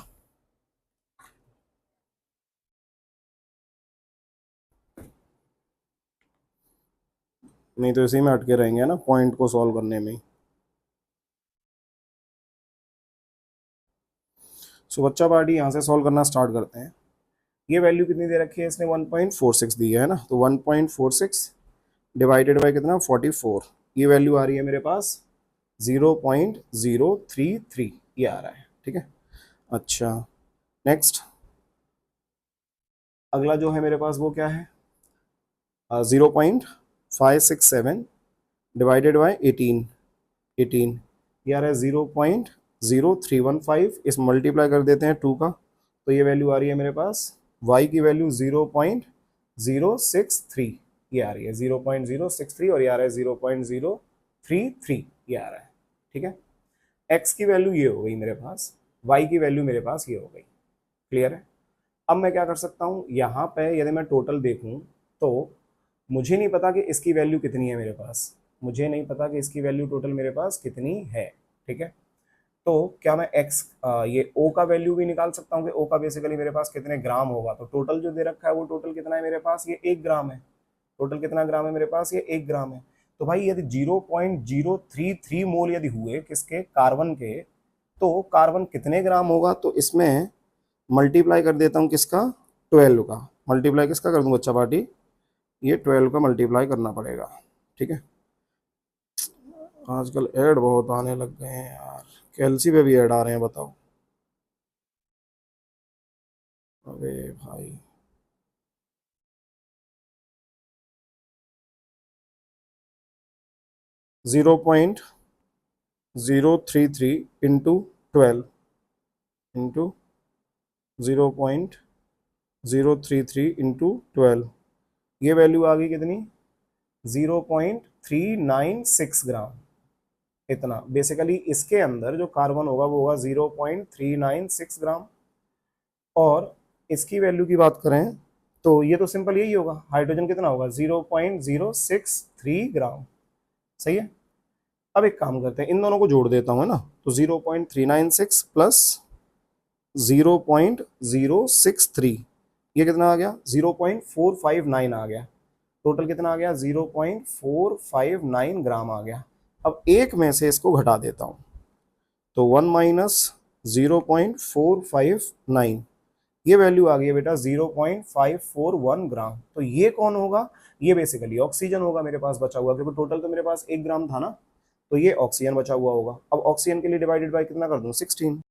नहीं तो इसी में अटके रहेंगे ना, पॉइंट को सॉल्व करने में ही। सो बच्चा पार्टी यहाँ से सॉल्व करना स्टार्ट करते हैं। ये वैल्यू कितनी दे रखी है इसने, 1.46 दी है ना, तो 1.46 डिवाइडेड बाय कितना 44, ये वैल्यू आ रही है मेरे पास 0.033, ये आ रहा है, ठीक है। अच्छा नेक्स्ट, अगला जो है मेरे पास वो क्या है, 0.567 डिवाइडेड बाय 18, ये आ रहा है 0.0315, इस मल्टीप्लाई कर देते हैं 2 का, तो ये वैल्यू आ रही है मेरे पास y की वैल्यू 0.063, ये आ रही है 0.063, और ये आ रहा है 0.033, ये आ रहा है, ठीक है। x की वैल्यू ये हो गई मेरे पास, y की वैल्यू मेरे पास ये हो गई, क्लियर है। अब मैं क्या कर सकता हूँ, यहाँ पे यदि मैं टोटल देखूँ तो मुझे नहीं पता कि इसकी वैल्यू कितनी है मेरे पास, मुझे नहीं पता कि इसकी वैल्यू टोटल मेरे पास कितनी है, ठीक है। तो क्या मैं x ये o का वैल्यू भी निकाल सकता हूँ कि o का बेसिकली मेरे पास कितने ग्राम होगा, तो टोटल जो दे रखा है वो टोटल कितना है मेरे पास, ये 1 ग्राम है। टोटल कितना ग्राम है मेरे पास, ये 1 ग्राम है। तो भाई यदि 0.033 मोल यदि हुए किसके, कार्बन के, तो कार्बन कितने ग्राम होगा, तो इसमें मल्टीप्लाई कर देता हूँ किसका, 12 का। मल्टीप्लाई किसका कर दूँ बच्चा पार्टी, ये 12 का मल्टीप्लाई करना पड़ेगा, ठीक है। आजकल ऐड बहुत आने लग गए हैं यार, कैल्सी पे भी ऐड आ रहे हैं, बताओ। अरे भाई 0.033 इंटू 12 ये वैल्यू आ गई कितनी, 0.396 ग्राम। इतना बेसिकली इसके अंदर जो कार्बन होगा वो होगा 0.396 ग्राम, और इसकी वैल्यू की बात करें तो ये तो सिंपल यही होगा, हाइड्रोजन कितना होगा 0.063 ग्राम, सही है। अब एक काम करते हैं, इन दोनों को जोड़ देता हूँ, है ना, तो 0.396 प्लस 0.063, ये कितना आ गया 0.459 आ गया, टोटल कितना आ गया 0.459 ग्राम आ गया। अब एक में से इसको घटा देता हूँ, तो 1 माइनस 0.459, ये वैल्यू आ गई है बेटा 0.541 ग्राम। तो ये कौन होगा, ये बेसिकली ऑक्सीजन होगा मेरे पास बचा हुआ, क्योंकि टोटल तो मेरे पास 1 ग्राम था ना, तो ये ऑक्सीजन बचा हुआ होगा। अब ऑक्सीजन के लिए डिवाइडेड बाय कितना कर दूं, 16।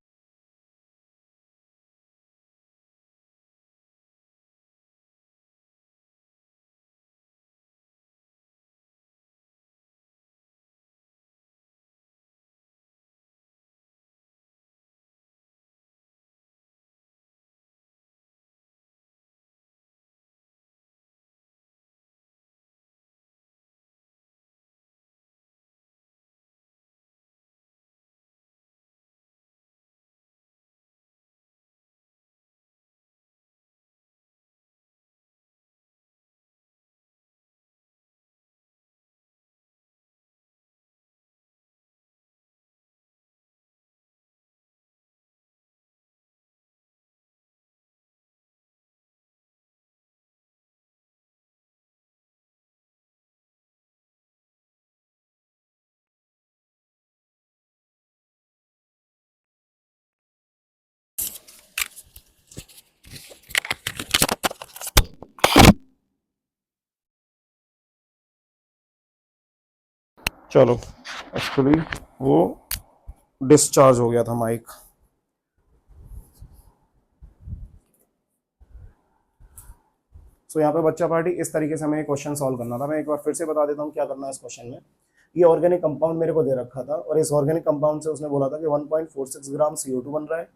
चलो एक्चुअली वो डिस्चार्ज हो गया था माइक। सो यहाँ पे बच्चा पार्टी इस तरीके से हमें क्वेश्चन सॉल्व करना था। मैं एक बार फिर से बता देता हूँ क्या करना है इस क्वेश्चन में। ये ऑर्गेनिक कंपाउंड मेरे को दे रखा था, और इस ऑर्गेनिक कंपाउंड से उसने बोला था कि 1.46 ग्राम CO2 बन रहा है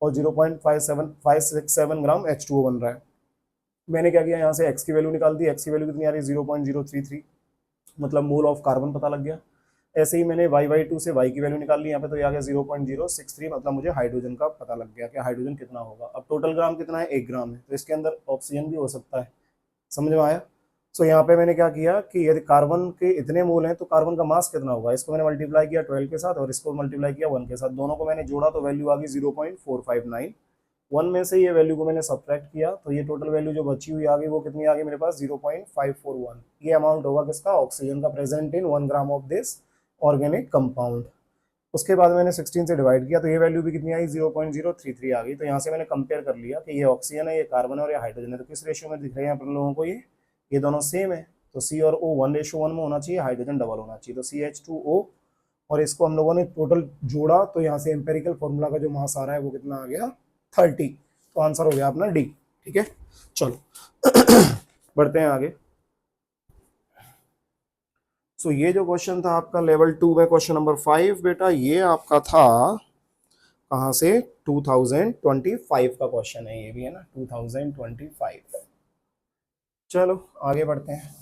और 0.567 ग्राम H2O बन रहा है। मैंने क्या किया, यहाँ से x की वैल्यू निकाल दी। x की वैल्यू कितनी आ रही है 0.033, मतलब मोल ऑफ कार्बन पता लग गया। ऐसे ही मैंने y/2 से y की वैल्यू निकाल ली, यहाँ पे तो ये आ गया 0.063, मतलब मुझे हाइड्रोजन का पता लग गया कि हाइड्रोजन कितना होगा। अब टोटल ग्राम कितना है, 1 ग्राम है, तो इसके अंदर ऑक्सीजन भी हो सकता है, समझ में आया। सो यहाँ पे मैंने क्या किया कि यदि कार्बन के इतने मोल हैं तो कार्बन का मास कितना होगा, इसको मैंने मल्टीप्लाई किया 12 के साथ और इसको मल्टीप्लाई किया 1 के साथ, दोनों को मैंने जोड़ा तो वैल्यू आ गई 0.459। 1 में से ये वैल्यू को मैंने सब्ट्रैक्ट किया तो ये टोटल वैल्यू जो बची हुई आ गई वो कितनी आ गई मेरे पास 0.541। ये अमाउंट होगा किसका, ऑक्सीजन का present in 1 gram of this organic compound. उसके बाद मैंने 16 से डिवाइड किया तो ये वैल्यू भी कितनी आई 0.033 आ गई। तो यहाँ से मैंने कंपेयर कर लिया कि ये ऑक्सीजन है, ये कार्बन है और ये हाइड्रोजन है, तो किस रेशियो में दिख रहे हैं अपन लोगों को, ये दोनों सेम है। तो सी और ओ 1:1 में होना चाहिए, हाइड्रोजन डबल होना चाहिए, तो CH2O। और इसको हम लोगों ने टोटल जोड़ा तो यहाँ से एम्पेरिकल फॉर्मूला का जो मास आ रहा है वो कितना आ गया 30। तो आंसर हो गया अपना डी। ठीक है, चलो बढ़ते हैं आगे। सो ये जो क्वेश्चन था आपका लेवल 2 में क्वेश्चन नंबर 5 बेटा, ये आपका था कहाँ से, 2025 का क्वेश्चन है, ये भी है ना 2025। चलो आगे बढ़ते हैं।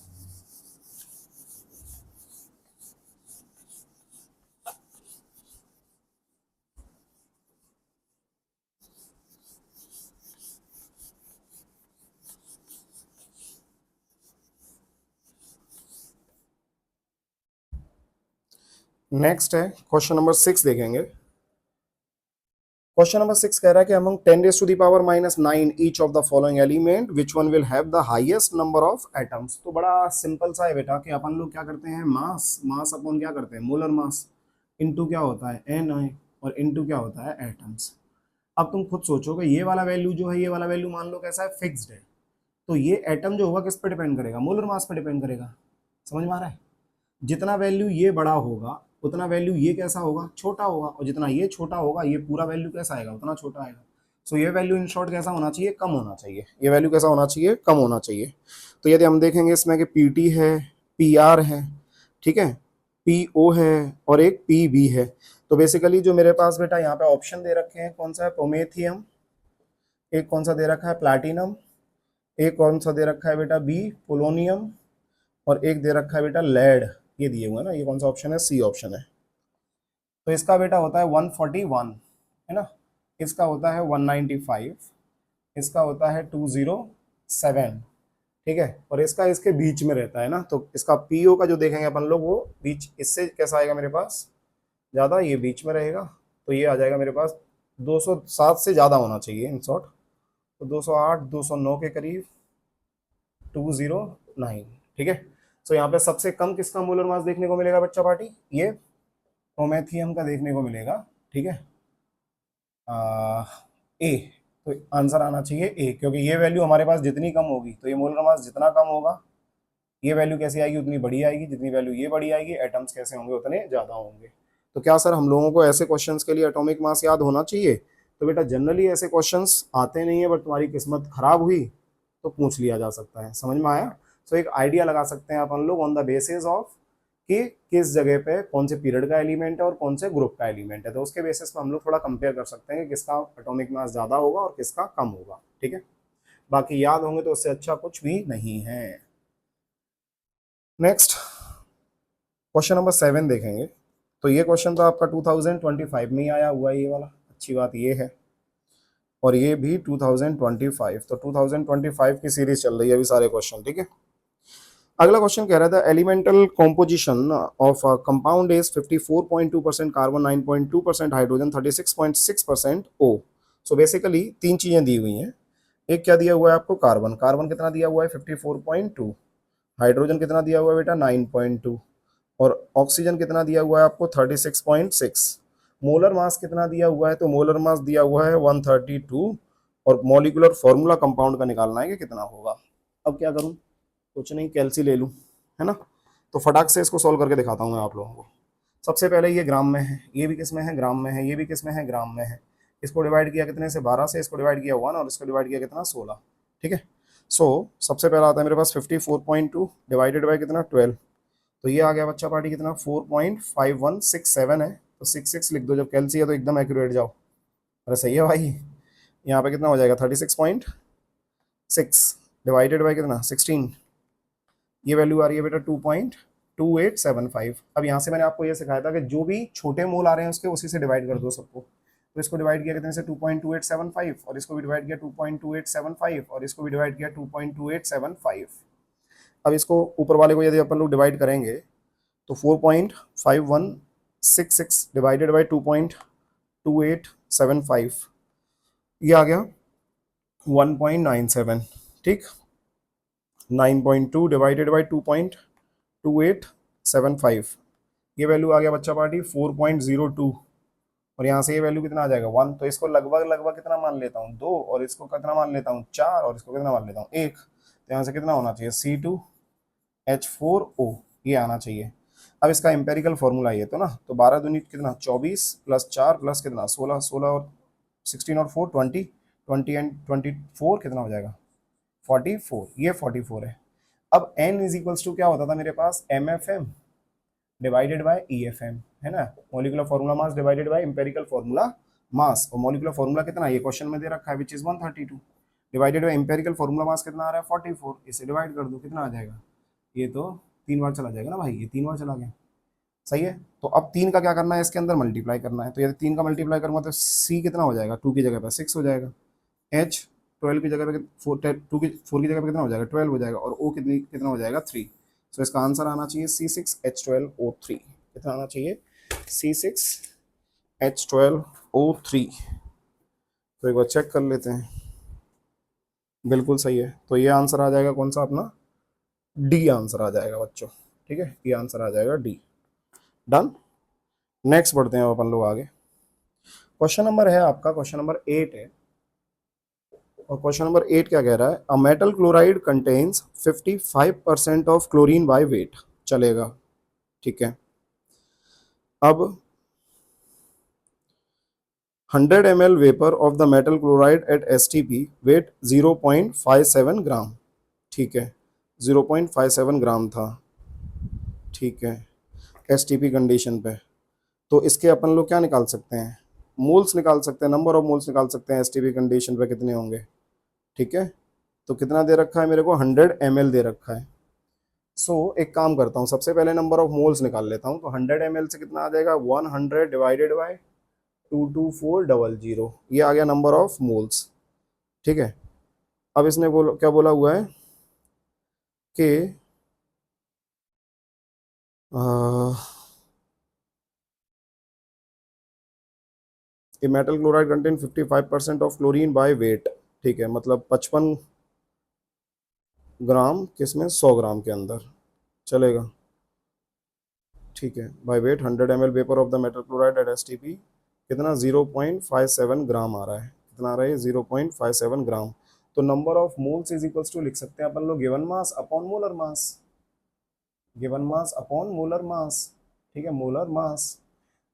नेक्स्ट है क्वेश्चन नंबर 6 देखेंगे। क्वेश्चन नंबर 6 कह रहा है कि among 10 raised to the power -9 each of the following element which one will have the highest number of atoms. तो बड़ा सिंपल सा है बेटा कि अपन लोग क्या करते हैं, मास अपन क्या करते हैं, मोलर मास इनटू क्या होता है NI और इनटू क्या होता है एटम्स। अब तुम खुद सोचो कि ये वाला वैल्यू जो है, ये वाला वैल्यू मान लो कैसा है, फिक्स्ड है, तो ये एटम जो होगा किस पे डिपेंड करेगा, मोलर मास पे डिपेंड करेगा। समझ में आ रहा है, जितना वैल्यू ये बड़ा होगा उतना वैल्यू ये कैसा होगा, छोटा होगा, और जितना ये छोटा होगा ये पूरा वैल्यू कैसा आएगा, उतना छोटा आएगा। सो ये वैल्यू इन शॉर्ट कैसा होना चाहिए, कम होना चाहिए, ये वैल्यू कैसा होना चाहिए, कम होना चाहिए। तो यदि हम देखेंगे इसमें कि PT है, PR है, ठीक है, PO है और एक PB है, तो बेसिकली जो मेरे पास बेटा यहाँ पे ऑप्शन दे रखे हैं कौन सा है, प्रोमेथियम, एक कौन सा दे रखा है प्लैटिनम, एक कौन सा दे रखा है बेटा बी पोलोनियम, और एक दे रखा है बेटा लेड, ये दिए हुए हैं ना, ये कौन सा ऑप्शन है, सी ऑप्शन है। तो इसका बेटा होता है 141 है ना, इसका होता है 195, इसका होता है 207, ठीक है, और इसका इसके बीच में रहता है ना, तो इसका PO का जो देखेंगे अपन लोग वो बीच इससे कैसा आएगा मेरे पास, ज़्यादा, ये बीच में रहेगा, तो ये आ जाएगा मेरे पास 207 से ज़्यादा होना चाहिए इन शॉर्ट, तो 208 209 के करीब 209, ठीक है। तो यहाँ पे सबसे कम किसका मोलर मास देखने को मिलेगा बच्चा पार्टी, ये प्रोमेथियम का देखने को मिलेगा, ठीक है, ए। तो आंसर आना चाहिए ए, क्योंकि ये वैल्यू हमारे पास जितनी कम होगी तो ये मोलर मास जितना कम होगा ये वैल्यू कैसी आएगी, उतनी बड़ी आएगी, जितनी वैल्यू ये बड़ी आएगी एटम्स कैसे होंगे, उतने ज़्यादा होंगे। तो क्या सर हम लोगों को ऐसे क्वेश्चंस के लिए एटॉमिक मास याद होना चाहिए, तो बेटा जनरली ऐसे क्वेश्चंस आते नहीं है, बट तुम्हारी किस्मत खराब हुई तो पूछ लिया जा सकता है, समझ में आया। तो एक आइडिया लगा सकते हैं अपन लोग ऑन द बेसिस ऑफ कि किस जगह पे कौन से पीरियड का एलिमेंट है और कौन से ग्रुप का एलिमेंट है, तो उसके बेसिस पे हम लोग थोड़ा कंपेयर कर सकते हैं कि किसका एटॉमिक मास ज़्यादा होगा और किसका कम होगा, ठीक है। बाकी याद होंगे तो उससे अच्छा कुछ भी नहीं है। नेक्स्ट क्वेश्चन नंबर 7 देखेंगे। तो ये क्वेश्चन तो आपका 2025 में ही आया हुआ है ये वाला, अच्छी बात ये है, और ये भी 2025, तो 2025 की सीरीज चल रही है अभी सारे क्वेश्चन, ठीक है। अगला क्वेश्चन कह रहा था elemental composition of compound is 54.2% carbon, 9.2% hydrogen, 36.6% O. So basically तीन चीजें दी हुई हैं, एक क्या दिया हुआ है आपको, कार्बन, कार्बन कितना दिया हुआ है 54.2, हाइड्रोजन कितना दिया हुआ है बेटा 9.2, और ऑक्सीजन कितना दिया हुआ है आपको 36.6। मोलर मास कितना दिया हुआ है, तो मोलर मास दिया हुआ है 132, और मॉलिक्यूलर फॉर्मूला कंपाउंड का निकालना है कि कितना होगा। अब क्या करूं, कुछ नहीं, कैलसी ले लूं, है ना। तो फटाक से इसको सॉल्व करके दिखाता हूं मैं आप लोगों को। सबसे पहले ये ग्राम में है, ये भी किस में है, ग्राम में है, ये भी किस में है, ग्राम में है। इसको डिवाइड किया कितने से, 12 से, इसको डिवाइड किया 1, और इसको डिवाइड किया कितना, 16, ठीक है। सो सबसे पहला आता है मेरे पास 54.2 डिवाइडेड बाई कितना 12, तो ये आ गया बच्चा पार्टी कितना 4.5167 है, तो 66 लिख दो, जब कैलसी है तो एकदम एक्यूरेट जाओ। अरे सही है भाई, यहाँ पे कितना हो जाएगा 36.6 डिवाइडेड बाई कितना 16, ये वैल्यू आ रही है बेटा 2.2875। अब यहाँ से मैंने आपको ये सिखाया था कि जो भी छोटे मोल आ रहे हैं उसके उसी से डिवाइड कर दो सबको, तो इसको डिवाइड किया कितने से 2.2875, और इसको भी डिवाइड किया 2.2875, और इसको भी डिवाइड किया 2.2875। अब इसको ऊपर वाले को यदि अपन लोग डिवाइड करेंगे तो 4.5166 डिवाइडेड बाई 2.2875, ये आ गया 1.97, ठीक। 9.2 डिवाइडेड बाई 2.2875, ये वैल्यू आ गया बच्चा पार्टी 4.02, और यहाँ से ये वैल्यू कितना आ जाएगा 1। तो इसको लगभग लगभग कितना मान लेता हूँ 2, और इसको कितना मान लेता हूँ 4, और इसको कितना मान लेता हूँ 1। तो यहाँ से कितना होना चाहिए C2H4O, ये आना चाहिए। अब इसका एम्पेरिकल फॉर्मूला ये तो ना, तो 12 दूनी कितना 24 प्लस 4 प्लस कितना 16, 16 और 16 और 4 20, 20 एंड 24 कितना हो जाएगा 44, ये 44 है। अब n इज इक्वल्स टू क्या होता था मेरे पास MFM डिवाइडेड बाय EFM, है ना, molecular formula mass divided by empirical formula mass, और मॉलिक्यूलर फॉर्मूला कितना ये क्वेश्चन में दे रखा है which is 132 divided by empirical formula mass कितना आ रहा है 44, इसे डिवाइड कर दो कितना आ जाएगा, ये तो 3 बार चला जाएगा ना भाई, ये 3 बार चला गया, सही है। तो अब 3 का क्या करना है, इसके अंदर मल्टीप्लाई करना है, तो यदि 3 का मल्टीप्लाई करूंगा तो C कितना हो जाएगा 2 की जगह पे 6 हो जाएगा, H 12 की जगह पे 4 की जगह पे कितना हो जाएगा 12 हो जाएगा, और O कितना हो जाएगा 3। तो इसका आंसर आना चाहिए C6H12O3, कितना आना चाहिए C6H12O3। तो एक बार चेक कर लेते हैं, बिल्कुल सही है। तो ये आंसर आ जाएगा कौन सा अपना डी आंसर आ जाएगा बच्चों, ठीक है, ये आंसर आ जाएगा डी। डन। नेक्स्ट बढ़ते हैं अपन लोग आगे। क्वेश्चन नंबर है आपका, क्वेश्चन नंबर 8 है, और क्वेश्चन नंबर 8 क्या कह रहा है, a metal chloride contains 55% of chlorine by weight, चलेगा, ठीक है। अब 100 ml vapour of the metal chloride at STP weight 0.57 gram, ठीक है, 0.57 ग्राम था, ठीक है, STP कंडीशन पे। तो इसके अपन लोग क्या निकाल सकते हैं, मोल्स निकाल सकते हैं, नंबर ऑफ मोल्स निकाल सकते हैं STP कंडीशन पे कितने होंगे, ठीक है। तो कितना दे रखा है मेरे को 100 ml दे रखा है। सो एक काम करता हूँ, सबसे पहले नंबर ऑफ मोल्स निकाल लेता हूँ। तो 100 ml से कितना आ जाएगा 100 डिवाइडेड बाय 22400, ये आ गया नंबर ऑफ मोल्स, ठीक है। अब इसने क्या बोला हुआ है कि ये metal chloride contain 55% of chlorine by wait, ठीक है, मतलब 55 ग्राम किसमें 100 ग्राम के अंदर, चलेगा, ठीक है, by weight 100 ml vapour of the metal chloride at STP कितना 0.57 ग्राम आ रहा है, कितना आ रहा है 0.57 ग्राम। तो number of moles is equals to लिख सकते हैं अपन लोग given mass upon molar mass, given mass upon molar mass, ठीक है, मोलर मास।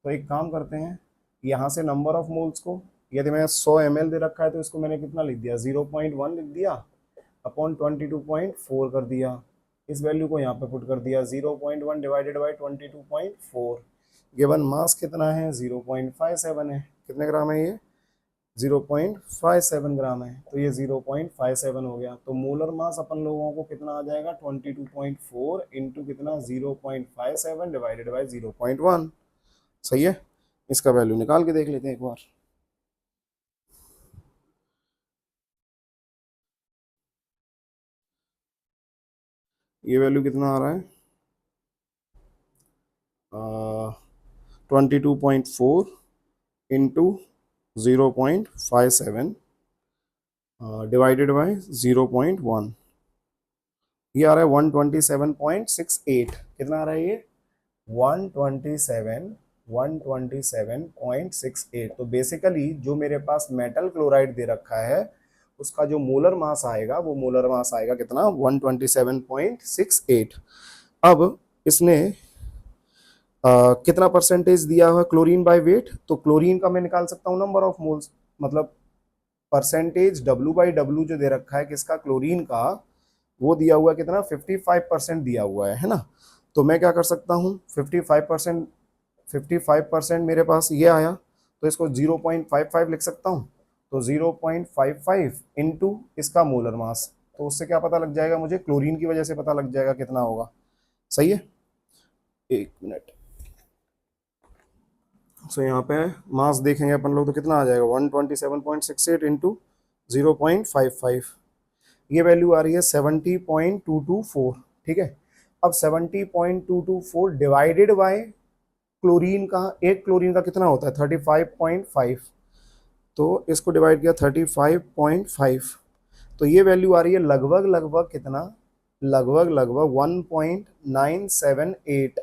तो एक काम करते हैं, यहाँ से नंबर ऑफ मोल्स को, यदि मैं 100 ml दे रखा है तो इसको मैंने कितना लिख दिया 0.1 लिख दिया अपॉन 22.4 कर दिया, इस वैल्यू को यहाँ पे पुट कर दिया 0.1 डिवाइडेड बाई 22.4, गिवन मास कितना है 0.57 है, कितने ग्राम है ये 0.57 ग्राम है, तो ये 0.57 हो गया। तो मोलर मास अपन लोगों को कितना आ जाएगा 22.4 इंटू कितना 0.57 डिवाइडेड बाई 0.1, सही है। इसका वैल्यू निकाल के देख लेते हैं एक बार। ये वैल्यू कितना आ रहा है 22.4 इंटू 0.57 डिवाइडेड बाई 0.1, ये आ रहा है 127.68, कितना आ रहा है ये 127.68। तो बेसिकली जो मेरे पास मेटल क्लोराइड दे रखा है उसका जो मोलर मास आएगा वो मोलर मास आएगा कितना 127.68। अब इसने कितना परसेंटेज दिया हुआ क्लोरीन बाय वेट, तो क्लोरीन का मैं निकाल सकता हूँ नंबर ऑफ मोल्स, मतलब परसेंटेज W/W जो दे रखा है किसका क्लोरीन का, वो दिया हुआ है कितना 55% दिया हुआ है ना। तो मैं क्या कर सकता हूँ 55% मेरे पास ये आया, तो इसको 0.55 लिख सकता हूँ। तो 0.55 इंटू इसका मोलर मास, तो उससे क्या पता लग जाएगा मुझे, क्लोरीन की वजह से पता लग जाएगा कितना होगा, सही है। एक मिनट, सो यहाँ पे मास देखेंगे अपन लोग तो कितना आ जाएगा 127.68 इंटू 0.55, ये वैल्यू आ रही है 70.224, ठीक है। अब 70.224 डिवाइडेड बाय क्लोरीन का, एक क्लोरीन का कितना होता है 35.5, तो इसको डिवाइड किया 35.5, तो ये वैल्यू आ रही है लगभग लगभग कितना, लगभग लगभग 1.978।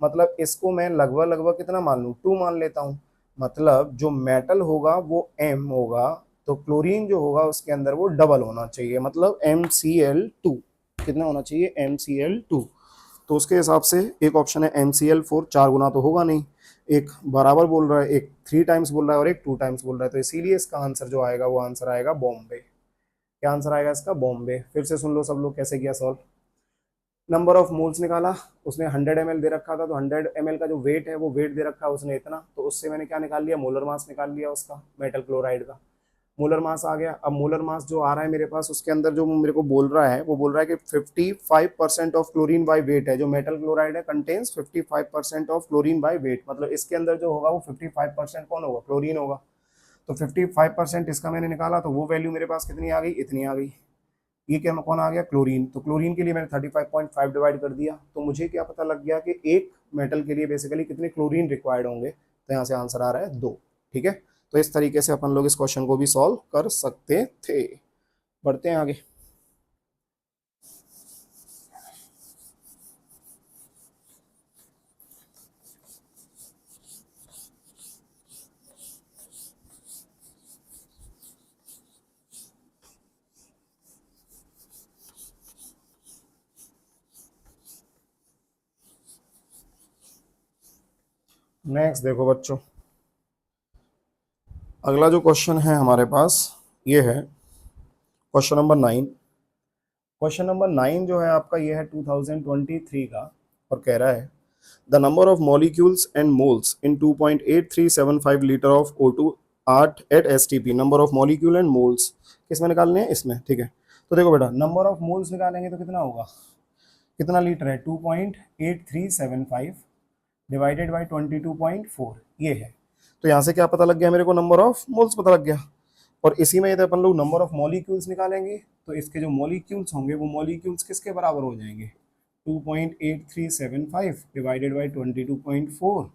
मतलब इसको मैं लगभग लगभग कितना मान लूँ, 2 मान लेता हूँ। मतलब जो मेटल होगा वो M होगा, तो क्लोरीन जो होगा उसके अंदर वो डबल होना चाहिए, मतलब MCl2 कितना होना चाहिए, MCl2। तो उसके हिसाब से एक ऑप्शन है MCl4, 4 गुना तो होगा नहीं, एक बराबर बोल रहा है, एक 3 टाइम्स बोल रहा है और एक 2 टाइम्स बोल रहा है, तो इसीलिए इसका आंसर जो आएगा वो आंसर आएगा बॉम्बे। क्या आंसर आएगा इसका, बॉम्बे। फिर से सुन लो सब लोग कैसे किया सॉल्व। नंबर ऑफ मोल्स निकाला, उसने 100 ml दे रखा था, तो 100 ml का जो वेट है वो वेट दे रखा है उसने इतना, तो उससे मैंने क्या निकाल लिया, मोलर मास निकाल लिया उसका, मेटल क्लोराइड का मोलर मास आ गया। अब मोलर मास जो आ रहा है मेरे पास, उसके अंदर जो मेरे को बोल रहा है वो बोल रहा है कि 55% ऑफ क्लोरीन बाय वेट है, जो मेटल क्लोराइड है contains 55% of chlorine by wait, मतलब इसके अंदर जो होगा वो 55% कौन होगा, क्लोरीन होगा। तो 55% इसका मैंने निकाला, तो वो वैल्यू मेरे पास कितनी आ गई, इतनी आ गई। ये क्या कौन आ गया, क्लोरीन। तो क्लोरीन के लिए मैंने 35.5 डिवाइड कर दिया, तो मुझे क्या पता लग गया कि एक मेटल के लिए बेसिकली कितने क्लोरीन रिक्वायर्ड होंगे, तो यहाँ से आंसर आ रहा है 2। ठीक है, तो इस तरीके से अपन लोग इस क्वेश्चन को भी सॉल्व कर सकते थे। बढ़ते हैं आगे। नेक्स्ट देखो बच्चों, अगला जो क्वेश्चन है हमारे पास ये है क्वेश्चन नंबर 9। क्वेश्चन नंबर 9 जो है आपका ये है 2023 का, और कह रहा है the number of molecules and moles in 2.8375 litre of O2 art at STP। Number of molecule and moles किस में निकालने हैं, इसमें। ठीक है, तो देखो बेटा, नंबर ऑफ मोल्स निकालेंगे तो कितना होगा, कितना लीटर है 2.8375 डिवाइडेड बाई 22.4, ये है। तो यहाँ से क्या पता लग गया मेरे को, नंबर ऑफ मोल्स पता लग गया। और इसी में यदि अपन लोग नंबर ऑफ मॉलिक्यूल्स निकालेंगे, तो इसके जो मॉलिक्यूल्स होंगे वो मॉलिक्यूल्स किसके बराबर हो जाएंगे, 2.8375 divided by 22.4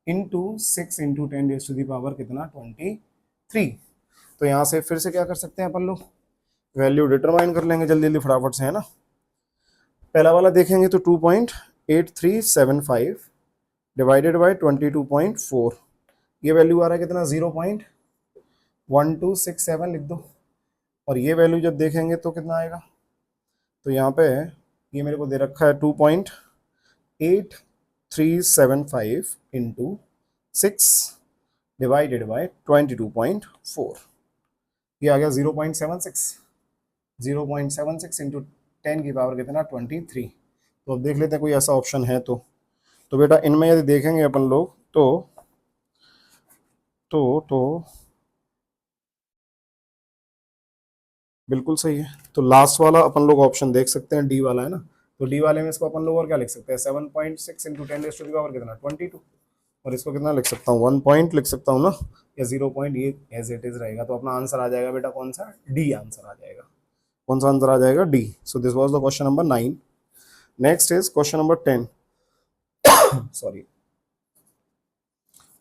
into 6 into 10 raise to the power कितना 23। तो यहाँ से फिर से क्या कर सकते हैं अपन लोग, वैल्यू डिटरमाइन कर लेंगे जल्दी जल्दी फटाफट से, है ना। पहला वाला देखेंगे तो 2.8375 डिवाइडेड बाई 22.4, ये वैल्यू आ रहा है कितना 0.1267 लिख दो। और ये वैल्यू जब देखेंगे तो कितना आएगा, तो यहाँ पे ये मेरे को दे रखा है 2.8375 इंटू 6 डिवाइडेड बाई 22.4, ये आ गया 0.76 इंटू 10 की पावर कितना 23। तो अब देख लेते हैं कोई ऐसा ऑप्शन है तो बेटा इनमें यदि देखेंगे अपन लोग तो बिल्कुल सही है। तो लास्ट वाला अपन लोग ऑप्शन देख सकते हैं, डी वाला है ना, तो डी वाले में इसको अपन लोग और क्या लिख सकते हैं, 7.6 into 10 raise to the power कितना 22, और इसको कितना लिख सकता हूँ 1 पॉइंट लिख सकता हूँ ना, या 0 पॉइंट, ये एज इट इज रहेगा। तो अपना आंसर आ जाएगा बेटा कौन सा, डी आंसर आ जाएगा। कौन सा आंसर आ जाएगा, D. So this was the question number 9। Next is question number 10। Sorry,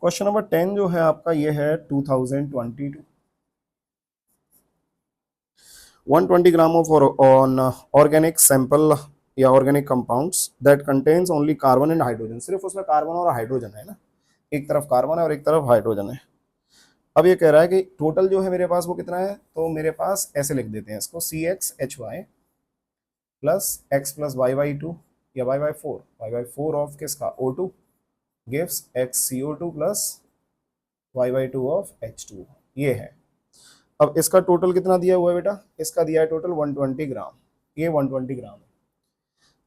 question number 10 जो है आपका ये है 2022। 120 gram of on organic sample या organic compounds that contains only carbon and hydrogen. सिर्फ उसमें कार्बन और हाइड्रोजन है ना, एक तरफ कार्बन है और एक तरफ हाइड्रोजन है। अब ये कह रहा है कि टोटल जो है मेरे पास वो कितना है, तो मेरे पास ऐसे लिख देते हैं इसको, CXHY plus X plus Y/2 या Y/4 ऑफ किसका O2 gives XCO2 plus Y/2 of H2, ये है। अब इसका टोटल कितना दिया हुआ है बेटा, इसका दिया है टोटल 120 ग्राम, ये 120 ग्राम है।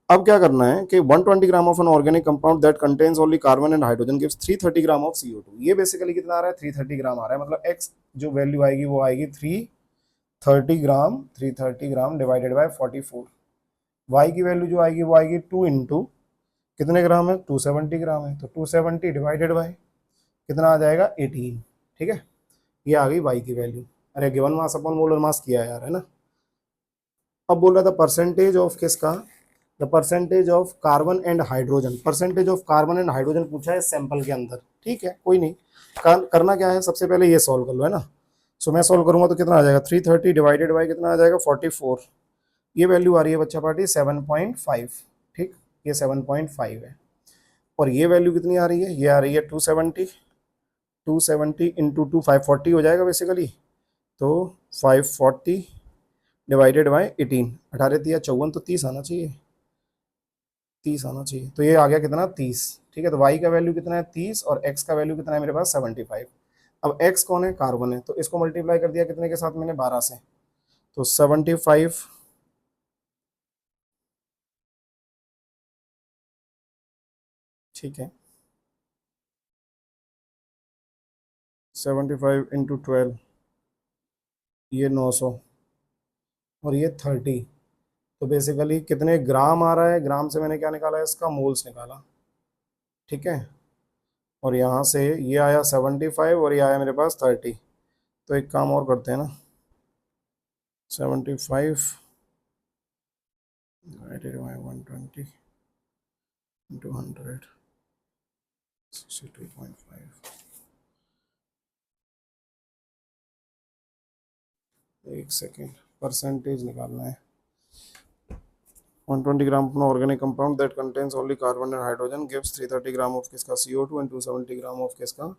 अब क्या करना है कि 120 gram of an organic compound that contains only carbon and hydrogen gives 330 gram of CO2। ये बेसिकली कितना आ रहा है, 330 ग्राम आ रहा है, मतलब x जो वैल्यू आएगी वो आएगी 330 ग्राम डिवाइडेड बाय 44। y की वैल्यू जो आएगी वो आएगी 2 इंटू कितने ग्राम है, 270 ग्राम है, तो 270 डिवाइडेड बाय कितना आ जाएगा 18। ठीक है, ये आ गई y की वैल्यू। अरे गिवन मास अपॉन मोलर मास किया यार, है ना। अब बोल रहा था परसेंटेज ऑफ किसका, the percentage of carbon and hydrogen, percentage of carbon and hydrogen पूछा है सैंपल के अंदर, ठीक है कोई नहीं। करना क्या है, सबसे पहले ये सॉल्व कर लो, है ना। सो मैं सॉल्व करूंगा तो कितना आ जाएगा, 330 डिवाइडेड बाई कितना आ जाएगा 44, ये वैल्यू आ रही है बच्चा पार्टी 7.5, ठीक, ये 7.5 है। और ये वैल्यू कितनी आ रही है, ये आ रही है 270, 270 इंटू 2 540 हो जाएगा बेसिकली। तो 540 डिवाइडेड बाई 18, 18 × 3 = 54, तो 30 आना चाहिए, 30 आना चाहिए। तो ये आ गया कितना 30, ठीक है। तो y का वैल्यू कितना है 30 और x का वैल्यू कितना है मेरे पास 75। अब x कौन है, कार्बन है, तो इसको मल्टीप्लाई कर दिया कितने के साथ मैंने 12 से, तो 75, ठीक है, 75 इंटू 12, ये 900 और ये 30। तो बेसिकली कितने ग्राम आ रहा है, ग्राम से मैंने क्या निकाला है, इसका मोल्स निकाला, ठीक है। और यहाँ से ये आया 75 और ये आया मेरे पास 30। तो एक काम और करते हैं ना, 75 डिवाइडेड बाई 120 इंटू 100, 62.5। एक सेकेंड, परसेंटेज निकालना है। 120 ग्राम अपना organic compound that contains only carbon and hydrogen gives 330 gram of किसका CO2 एंड 270 ग्राम ऑफ किसका,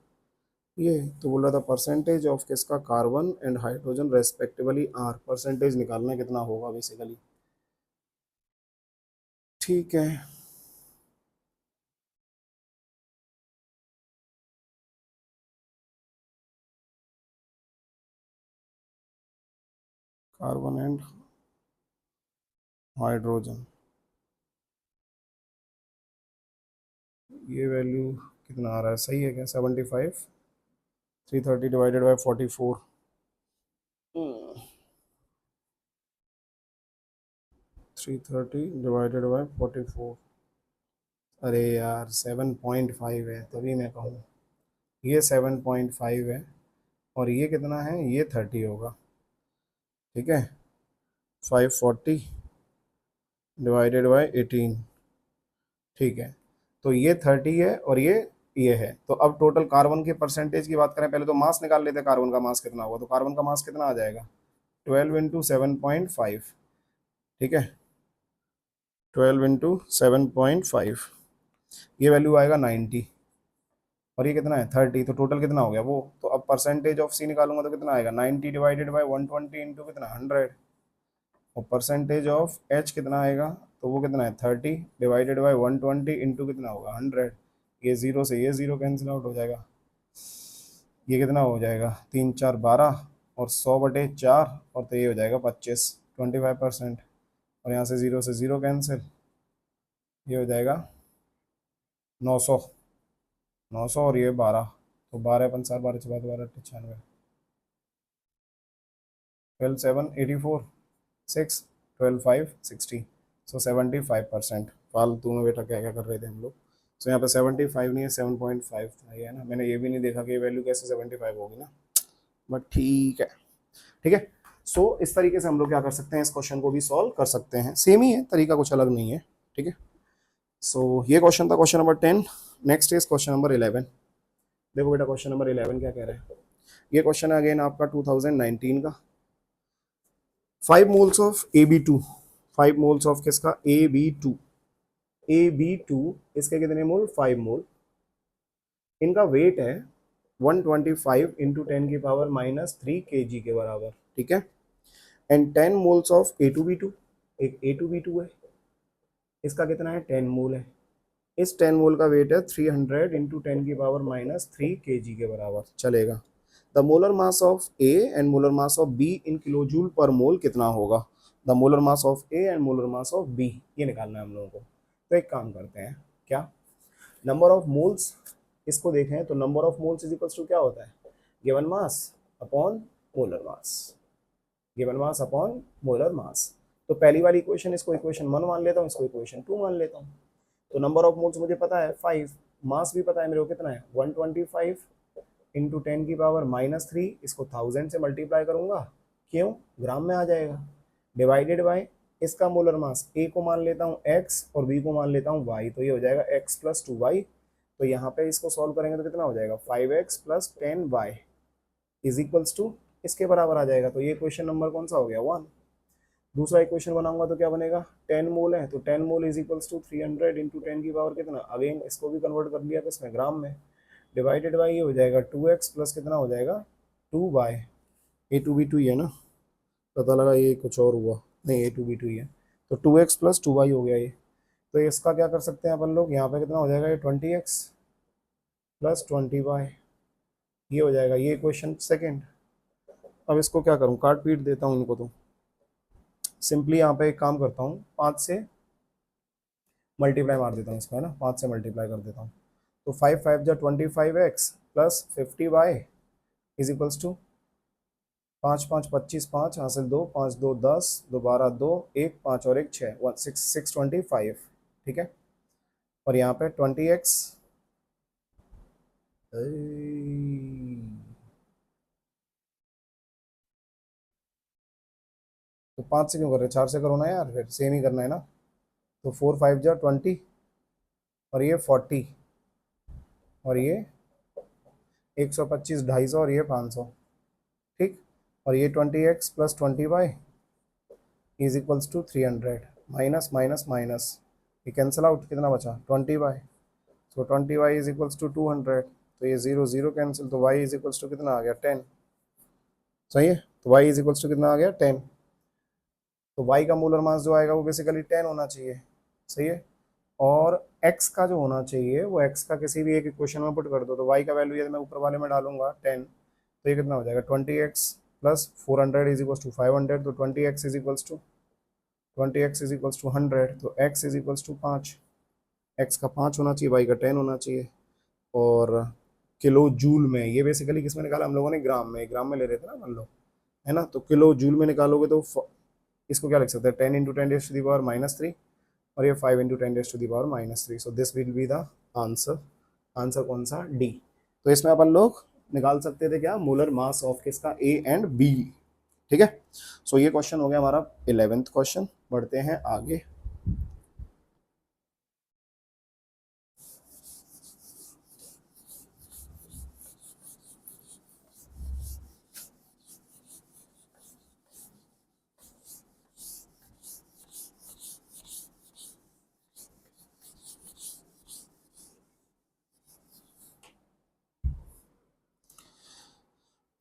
ये तो बोल रहा था परसेंटेज ऑफ किसका, carbon and hydrogen respectively are, percentage निकालना कितना होगा बेसिकली, ठीक है। कार्बन एंड हाइड्रोजन, ये वैल्यू कितना आ रहा है, सही है क्या, 75, 330 डिवाइडेड बाई 44, 330 डिवाइडेड बाई 44, अरे यार 7.5 है, तभी मैं कहूँ ये 7.5 है और ये कितना है, ये 30 होगा, ठीक है। 540 डिवाइडेड बाई 18, ठीक है। तो ये 30 है और ये है। तो अब टोटल कार्बन के परसेंटेज की बात करें, पहले तो मास निकाल लेते हैं, कार्बन का मास कितना होगा, तो कार्बन का मास कितना आ जाएगा 12 इंटू 7.5, ठीक है, 12 इंटू 7.5, ये वैल्यू आएगा 90 और ये कितना है 30, तो टोटल कितना हो गया वो। तो अब परसेंटेज ऑफ सी निकालूंगा तो कितना आएगा 90 डिवाइडेड बाई 120 इंटू कितना 100, और परसेंटेज ऑफ एच कितना आएगा, तो वो कितना है 30 डिवाइडेड बाई 120 इंटू कितना होगा 100, ये जीरो से ये जीरो कैंसिल आउट हो जाएगा, ये कितना हो जाएगा 3×4 = 12 और 100/4, और तो ये हो जाएगा 25, 25%। और यहाँ से जीरो कैंसिल, ये हो जाएगा 900, 900 और ये 12, तो 12×5 = 12, 12 12 96, 12 7 84, 6 12 5 60, सो 75%। फालतू में बेटा क्या क्या कर रहे थे हम लोग। सो यहाँ पे 75 नहीं है 7.5 था, ये है ना, मैंने ये भी नहीं देखा कि ये वैल्यू कैसे 75 होगी ना, बट ठीक है, ठीक है। सो इस तरीके से हम लोग क्या कर सकते हैं, इस क्वेश्चन को भी सॉल्व कर सकते हैं, सेम ही है तरीका, कुछ अलग नहीं है, ठीक है। सो ये क्वेश्चन था question number 10। Next is question number 11। देखो बेटा क्वेश्चन नंबर 11 क्या कह रहा है, ये क्वेश्चन है अगेन आपका 2019 का। 5 moles of AB2, 5 moles of किसका AB2, AB2 इसके कितने मोल 5 मोल, इनका वेट है 125 इंटू 10⁻³ kg के बराबर, ठीक है। एंड 10 मोल्स ऑफ A2B2, एक A2B2 है, इसका कितना है 10 मोल है, इस 10 मोल का वेट है 300 इंटू 10⁻³ kg के बराबर, चलेगा। The molar mass of A and molar mass of B in kilojoule per mole कितना होगा, the molar mass of A and molar mass of B, ये निकालना है हम लोगों को। तो एक काम करते हैं, क्या नंबर ऑफ मोल्स, इसको देखें तो number of moles is equals to क्या होता है, given mass upon molar mass, given mass upon molar mass. तो पहली वाली इक्वेशन, इसको इक्वेशन 1 मान लेता हूँ, इसको इक्वेशन 2 मान लेता हूँ। तो नंबर ऑफ मोल्स मुझे पता है 5, मास भी पता है मेरे को कितना है 125 इंटू 10⁻³ इसको 1000 से मल्टीप्लाई करूंगा, क्यों, ग्राम में आ जाएगा, डिवाइडेड बाय इसका मोलर मास ए को मान लेता हूँ x और b को मान लेता हूँ y, तो ये हो जाएगा x प्लस 2y। तो यहाँ पे इसको सॉल्व करेंगे तो कितना हो जाएगा 5x plus 10y is equals to इसके बराबर आ जाएगा। तो ये क्वेश्चन नंबर कौन सा हो गया 1। दूसरा इक्वेशन बनाऊंगा तो क्या बनेगा 10 मोल है, तो 10 mole is equals to 300 into 10 की पावर कितना, अगेन इसको भी कन्वर्ट कर लिया तो इसमें ग्राम में, डिवाइडेड बाई ये हो जाएगा 2x प्लस कितना हो जाएगा 2y। A two B two ही है ना, पता लगा ये कुछ और हुआ, नहीं ए टू बी टू ही है, तो 2x प्लस 2y हो गया ये। तो इसका क्या कर सकते हैं अपन लोग, यहाँ पे कितना हो जाएगा ये 20x प्लस 20y, ये हो जाएगा ये क्वेश्चन सेकेंड। अब इसको क्या करूँ, काट पीट देता हूँ इनको, तो सिंपली यहाँ पे एक काम करता हूँ 5 से मल्टीप्लाई मार देता हूँ इसको, है ना, 5 से मल्टीप्लाई कर देता हूँ। तो 5 5 जा 25x plus 50y is equals to 5 5 25, 5 हासिल 2, 5 2 10, 2 12 2, 1 5 और 1 6, 625, ठीक है। और यहाँ पे 20x, तो 5 से क्यों कर रहे, 4 से करो ना यार, फिर सेम ही करना है ना। तो 4 5 जा 20 और ये 40 और ये 125, 250 और ये 500, ठीक। और ये 20x plus 20y is equals to 300, minus minus minus, ये कैंसिल आउट, कितना बचा 20y, so 20y is equals to 200, तो ये 0 0 कैंसिल, तो y इज इक्वल्स टू कितना आ गया 10, सही है। तो y इज इक्वल्स टू कितना आ गया 10। तो y का मोलर मास जो आएगा वो बेसिकली 10 होना चाहिए, सही है। और x का जो होना चाहिए वो x का किसी भी एक इक्वेशन में पुट कर दो, तो y का वैल्यू यदि मैं ऊपर वाले में डालूंगा 10, तो ये कितना हो जाएगा 20x plus 400 is equals to 500, तो 20x इज इक्वल्स टू 100, तो x is equals to 5, x का 5 होना चाहिए, y का 10 होना चाहिए। और किलो जूल में, ये बेसिकली किस में निकाला हम लोगों ने, ग्राम में ले रहे थे ना हम लोग, है ना। तो किलो जूल में निकालोगे तो इसको क्या लिख सकते हैं 10 into 10 raise to the power -3 और ये 5 into 10 raise to the power -3, so this will be the answer. Answer कौन सा, डी। तो इसमें अपन लोग निकाल सकते थे क्या, मोलर मास ऑफ किसका, ए एंड बी, ठीक है। सो ये क्वेश्चन हो गया हमारा 11th क्वेश्चन। बढ़ते हैं आगे।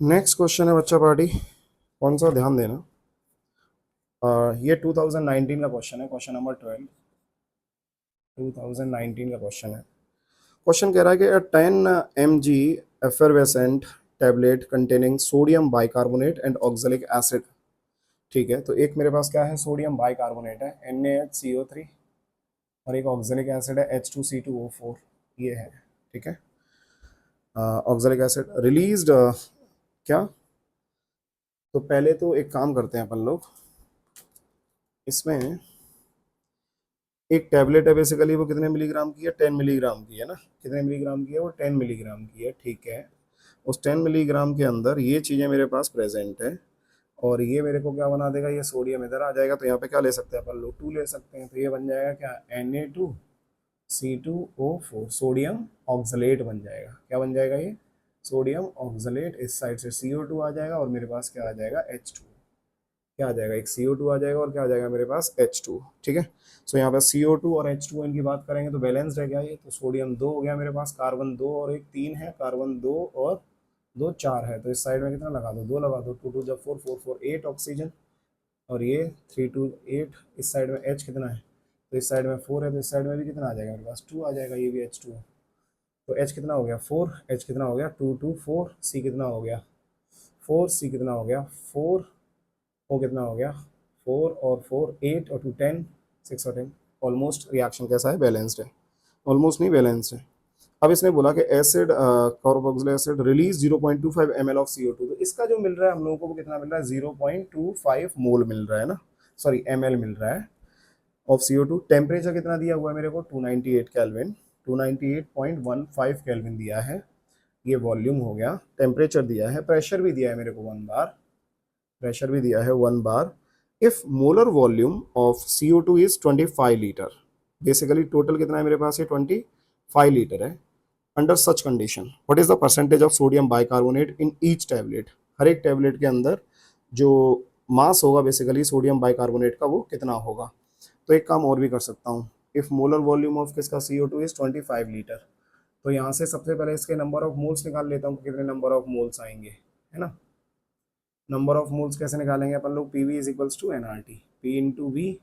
नेक्स्ट क्वेश्चन है बच्चा पार्टी, कौन सा, ध्यान देना। ये 2019 का क्वेश्चन है, क्वेश्चन नंबर 12, 2019 का क्वेश्चन है। क्वेश्चन कह रहा है कि 10 mg effervescent tablet containing sodium bicarbonate and oxalic acid, ठीक है। तो एक मेरे पास क्या है, सोडियम बाइकार्बोनेट है NaHCO3 और एक ऑक्सैलिक एसिड है H2C2O4, ये है, ठीक है। ऑक्सैलिक एसिड रिलीज्ड क्या, तो पहले तो एक काम करते हैं अपन लोग, इसमें एक टैबलेट है बेसिकली, वो कितने मिलीग्राम की है, 10 मिलीग्राम की है ना, कितने मिलीग्राम की है वो 10 मिलीग्राम की है, ठीक है। उस 10 मिलीग्राम के अंदर ये चीज़ें मेरे पास प्रेजेंट है और ये मेरे को क्या बना देगा, ये सोडियम इधर आ जाएगा, तो यहाँ पे क्या ले सकते हैं अपन लोग 2 ले सकते हैं, तो ये बन जाएगा क्या Na2C2O4, सोडियम ऑक्सलेट बन जाएगा, क्या बन जाएगा ये, सोडियम ऑक्सलेट। इस साइड से CO2 आ जाएगा और मेरे पास क्या आ जाएगा H2, क्या आ जाएगा, एक CO2 आ जाएगा और क्या आ जाएगा मेरे पास H2, ठीक है। सो यहाँ पे CO2 और H2 इनकी बात करेंगे तो बैलेंस्ड है क्या ये, तो सोडियम 2 हो गया मेरे पास, कार्बन 2 और एक 3 है, कार्बन 2 और 2 4 है, तो इस साइड में कितना लगा दो, 2 लगा दो, 2 2 जब 4 4 4 8 ऑक्सीजन, और ये 3 2 8, इस साइड में H कितना है, तो इस साइड में 4 है, तो इस साइड में भी कितना आ जाएगा मेरे पास 2 आ जाएगा, ये भी H2 है, तो H कितना हो गया 4, H कितना हो गया 2 2 4, C कितना हो गया 4, C कितना हो गया 4, O कितना हो गया 4 और 4 8 और 2 10, 6 और 10, ऑलमोस्ट रिएक्शन कैसा है, बैलेंस्ड है, ऑलमोस्ट नहीं बैलेंस्ड है। अब इसने बोला कि acid carboxylic acid release 0.25 ml of CO2, तो इसका जो मिल रहा है हम लोगों को वो कितना मिल रहा है 0.25 मोल मिल रहा है ना, सॉरी ml मिल रहा है ऑफ CO2। टेम्परेचर कितना दिया हुआ है मेरे को 298 केल्विन, 298.15 केल्विन दिया है, ये वॉल्यूम हो गया, टेम्परेचर दिया है, प्रेशर भी दिया है मेरे को 1 बार, प्रेशर भी दिया है 1 बार, if molar volume of CO2 is 25 litre, basically total कितना है मेरे पास, ये 25 लीटर है। Under such condition what is the percentage of sodium bicarbonate in each tablet, हर एक टैबलेट के अंदर जो मास होगा बेसिकली सोडियम बाइकार्बोनेट का वो कितना होगा। तो एक काम और भी कर सकता हूँ, इफ मोलर वॉल्यूम ऑफ किसका CO2 इज 25 लीटर, तो यहाँ से सबसे पहले इसके नंबर ऑफ मोल्स निकाल लेता हूँ, कितने नंबर ऑफ मोल्स आएंगे, है ना। नंबर ऑफ मोल्स कैसे निकालेंगे अपन लोग, PV is equals to NRT, P into V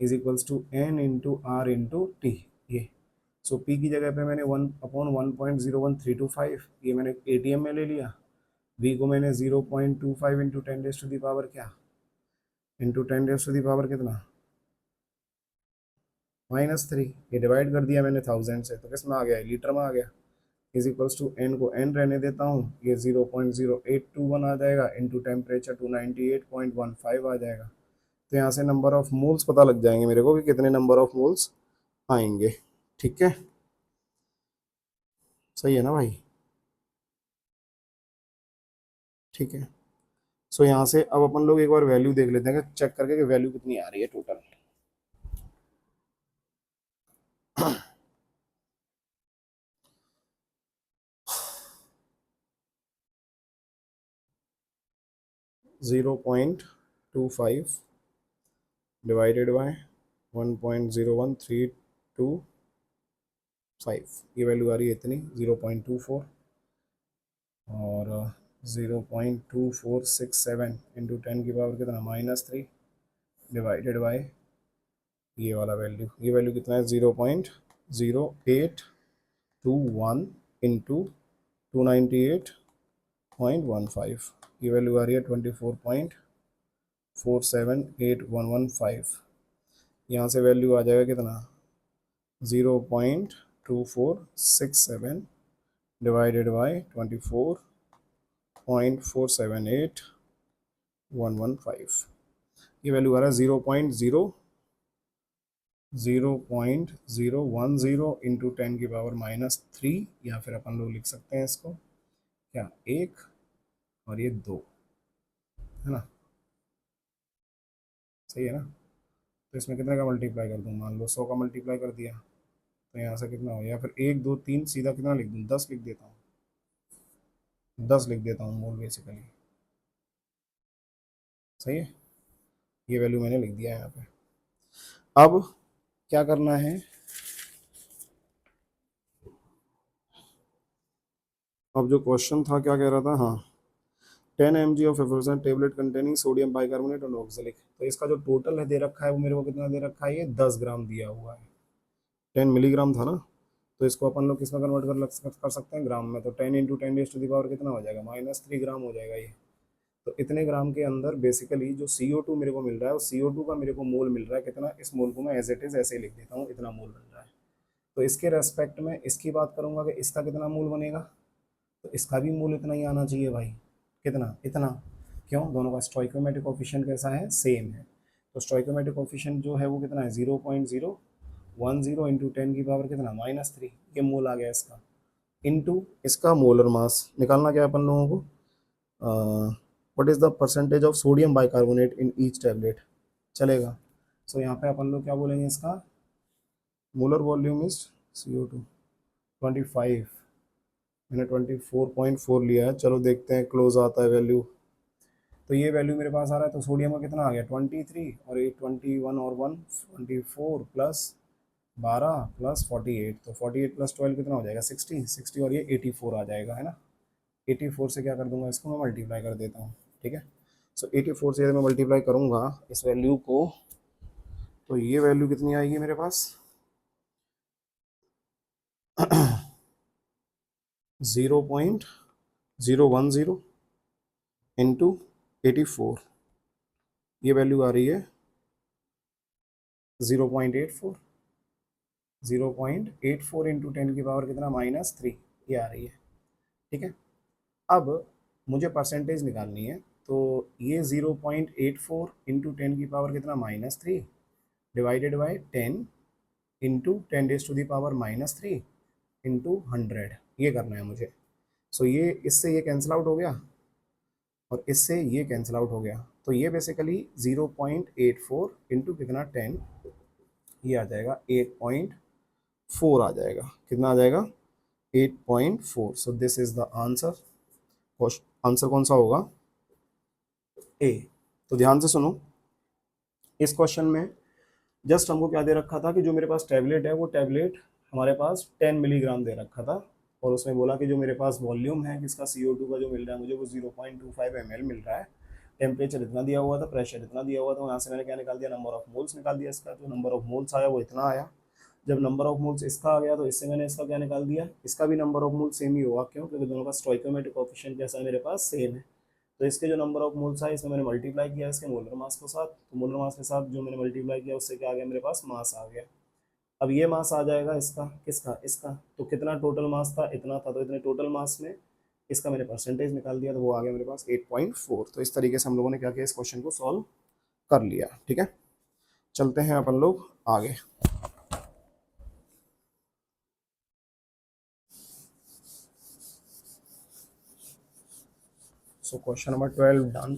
is equals to N into R into T. ये सो P की जगह पे मैंने 1/1.01325 ये मैंने ATM में ले लिया। V को मैंने 0.25 इंटू 10⁻⁻, क्या इंटू 10⁻⁻ कितना, -3, ये डिवाइड कर दिया मैंने 1000 से, तो किस में आ गया, लीटर में आ गया। इज इक्वल्स टू N को N रहने देता हूँ, ये 0.0821 आ जाएगा इंटू टेम्परेचर 298.15 आ जाएगा। तो यहाँ से नंबर ऑफ मोल्स पता लग जाएंगे मेरे को कि कितने नंबर ऑफ मोल्स आएंगे। ठीक है, सही है ना भाई। ठीक है, सो यहाँ से अब अपन लोग एक बार वैल्यू देख लेते हैं, चेक करके कि वैल्यू कितनी आ रही है टोटल। 0.25 डिवाइडेड बाय 1.01325, ये वैल्यू आ रही है इतनी 0.24, और 0.2467 इंटू 10⁻⁻ कितना, -3 डिवाइडेड बाय ये वाला वैल्यू, ये वैल्यू कितना है 0.0821 इंटू 298.15, ये वैल्यू आ रही है 24.478115। यहाँ से वैल्यू आ जाएगा कितना, 0.2467 डिवाइडेड बाय 24.478115, ये वैल्यू आ रहा है 0.010 इंटू 10⁻⁻3, या फिर अपन लोग लिख सकते हैं इसको क्या, 1 और ये 2, है ना, सही है ना। तो इसमें कितने का मल्टीप्लाई कर दूँ, मान लो 100 का मल्टीप्लाई कर दिया, तो यहाँ से कितना हो, या फिर 1 2 3 सीधा कितना लिख दूँ, 10 लिख देता हूँ, 10 लिख देता हूँ मोल बेसिकली, सही है। ये वैल्यू मैंने लिख दिया है यहाँ पे। अब क्या करना है, अब जो क्वेश्चन था क्या कह रहा था, हाँ 10 mg of efflorescent tablet containing sodium bicarbonate और ऑक्सैलिक, तो इसका जो टोटल है दे रखा है वो मेरे को कितना दे रखा है, ये 10 ग्राम दिया हुआ है, 10 मिलीग्राम था ना, तो इसको अपन लोग किस में कन्वर्ट कर सकते हैं, ग्राम में, तो 10 इंटू 10⁻⁻ कितना हो जाएगा, -3 ग्राम हो जाएगा ये। तो इतने ग्राम के अंदर बेसिकली जो CO2 मेरे को मिल रहा है, वो CO2 का मेरे को मोल मिल रहा है कितना, इस मोल को मैं एज इट इज ऐसे ही लिख देता हूँ, इतना मोल मिल रहा है। तो इसके रेस्पेक्ट में इसकी बात करूंगा कि इसका कितना मोल बनेगा, तो इसका भी मोल इतना ही आना चाहिए भाई, कितना, इतना। क्यों, दोनों का स्टोइकोमेट्रिक कोफिशिएंट कैसा है, सेम है। तो स्टोइकोमेट्रिक कोफिशिएंट जो है वो कितना है, 0.010 इंटू 10⁻⁻ कितना, -3, ये मोल आ गया इसका, इंटू इसका मोलर मास निकालना क्या है अपन लोगों को, what is the percentage of sodium bicarbonate in each tablet, चलेगा। सो यहाँ पे अपन लोग क्या बोलेंगे, इसका मोलर वॉल्यूम इज CO2 25, मैंने 24.4 लिया है, चलो देखते हैं क्लोज आता है वैल्यू। तो ये वैल्यू मेरे पास आ रहा है, तो सोडियम का कितना आ गया 23, और ये 21 और 1 24 प्लस 12 प्लस 48, तो 48 प्लस 12 कितना हो जाएगा 60, और ये 84 आ जाएगा, है ना। 84 से क्या कर दूंगा, इसको मैं मल्टीप्लाई कर देता हूँ, ठीक है। सो 84 से मैं मल्टीप्लाई करूँगा इस वैल्यू को, तो ये वैल्यू कितनी आएगी मेरे पास 0.010 इंटू 84, ये वैल्यू आ रही है 0.84, 0.84 इंटू 10⁻⁻ कितना, -3, ये आ रही है, ठीक है। अब मुझे परसेंटेज निकालनी है, तो ये 0.84 इंटू 10⁻⁻ कितना, -3 डिवाइडेड बाई 10 इंटू 10⁻³ इंटू 100, ये करना है मुझे। सो ये इससे ये कैंसिल आउट हो गया, और इससे ये कैंसिल आउट हो गया, तो ये बेसिकली 0.84 इंटू कितना 10, ये आ जाएगा 8.4 आ जाएगा। कितना आ जाएगा 8.4। So this is the answer. Answer कौन सा होगा ए। तो ध्यान से सुनो, इस क्वेश्चन में जस्ट हमको क्या दे रखा था कि जो मेरे पास टैबलेट है वो टैबलेट हमारे पास 10 मिलीग्राम दे रखा था, और उसमें बोला कि जो मेरे पास वॉल्यूम है किसका CO2 का जो मिल रहा है मुझे वो 0.25 ml मिल रहा है, टेम्परेचर इतना दिया हुआ था, प्रेशर इतना दिया हुआ था। यहाँ से मैंने क्या निकाल दिया, नंबर ऑफ मोल्स निकाल दिया इसका। जो नंबर ऑफ मोल्स आया वो इतना आया। जब नंबर ऑफ मोल्स इसका आ गया तो इससे मैंने इसका क्या निकाल दिया, इसका भी नंबर ऑफ मोल्स सेम ही होगा। क्यों? क्योंकि दोनों का स्टोइकोमेट्रिक कोएफिशिएंट कैसा है मेरे पास, सेम है। तो इसके जो नंबर ऑफ मोल्स है इसमें मैंने मल्टीप्लाई किया इसके मोलर मास के साथ, तो मोलर मास के साथ जो मैंने मल्टीप्लाई किया उससे क्या आ गया मेरे पास, मास आ गया। अब ये मास आ जाएगा इसका, किसका, इसका। तो कितना टोटल मास था, इतना था। तो इतने टोटल मास में इसका मैंने परसेंटेज निकाल दिया, तो वो आ गया मेरे पास 8.4। तो इस तरीके से हम लोगों ने क्या किया, इस क्वेश्चन को सॉल्व कर लिया। ठीक है, चलते हैं अपन लोग आगे। So question number 12 done.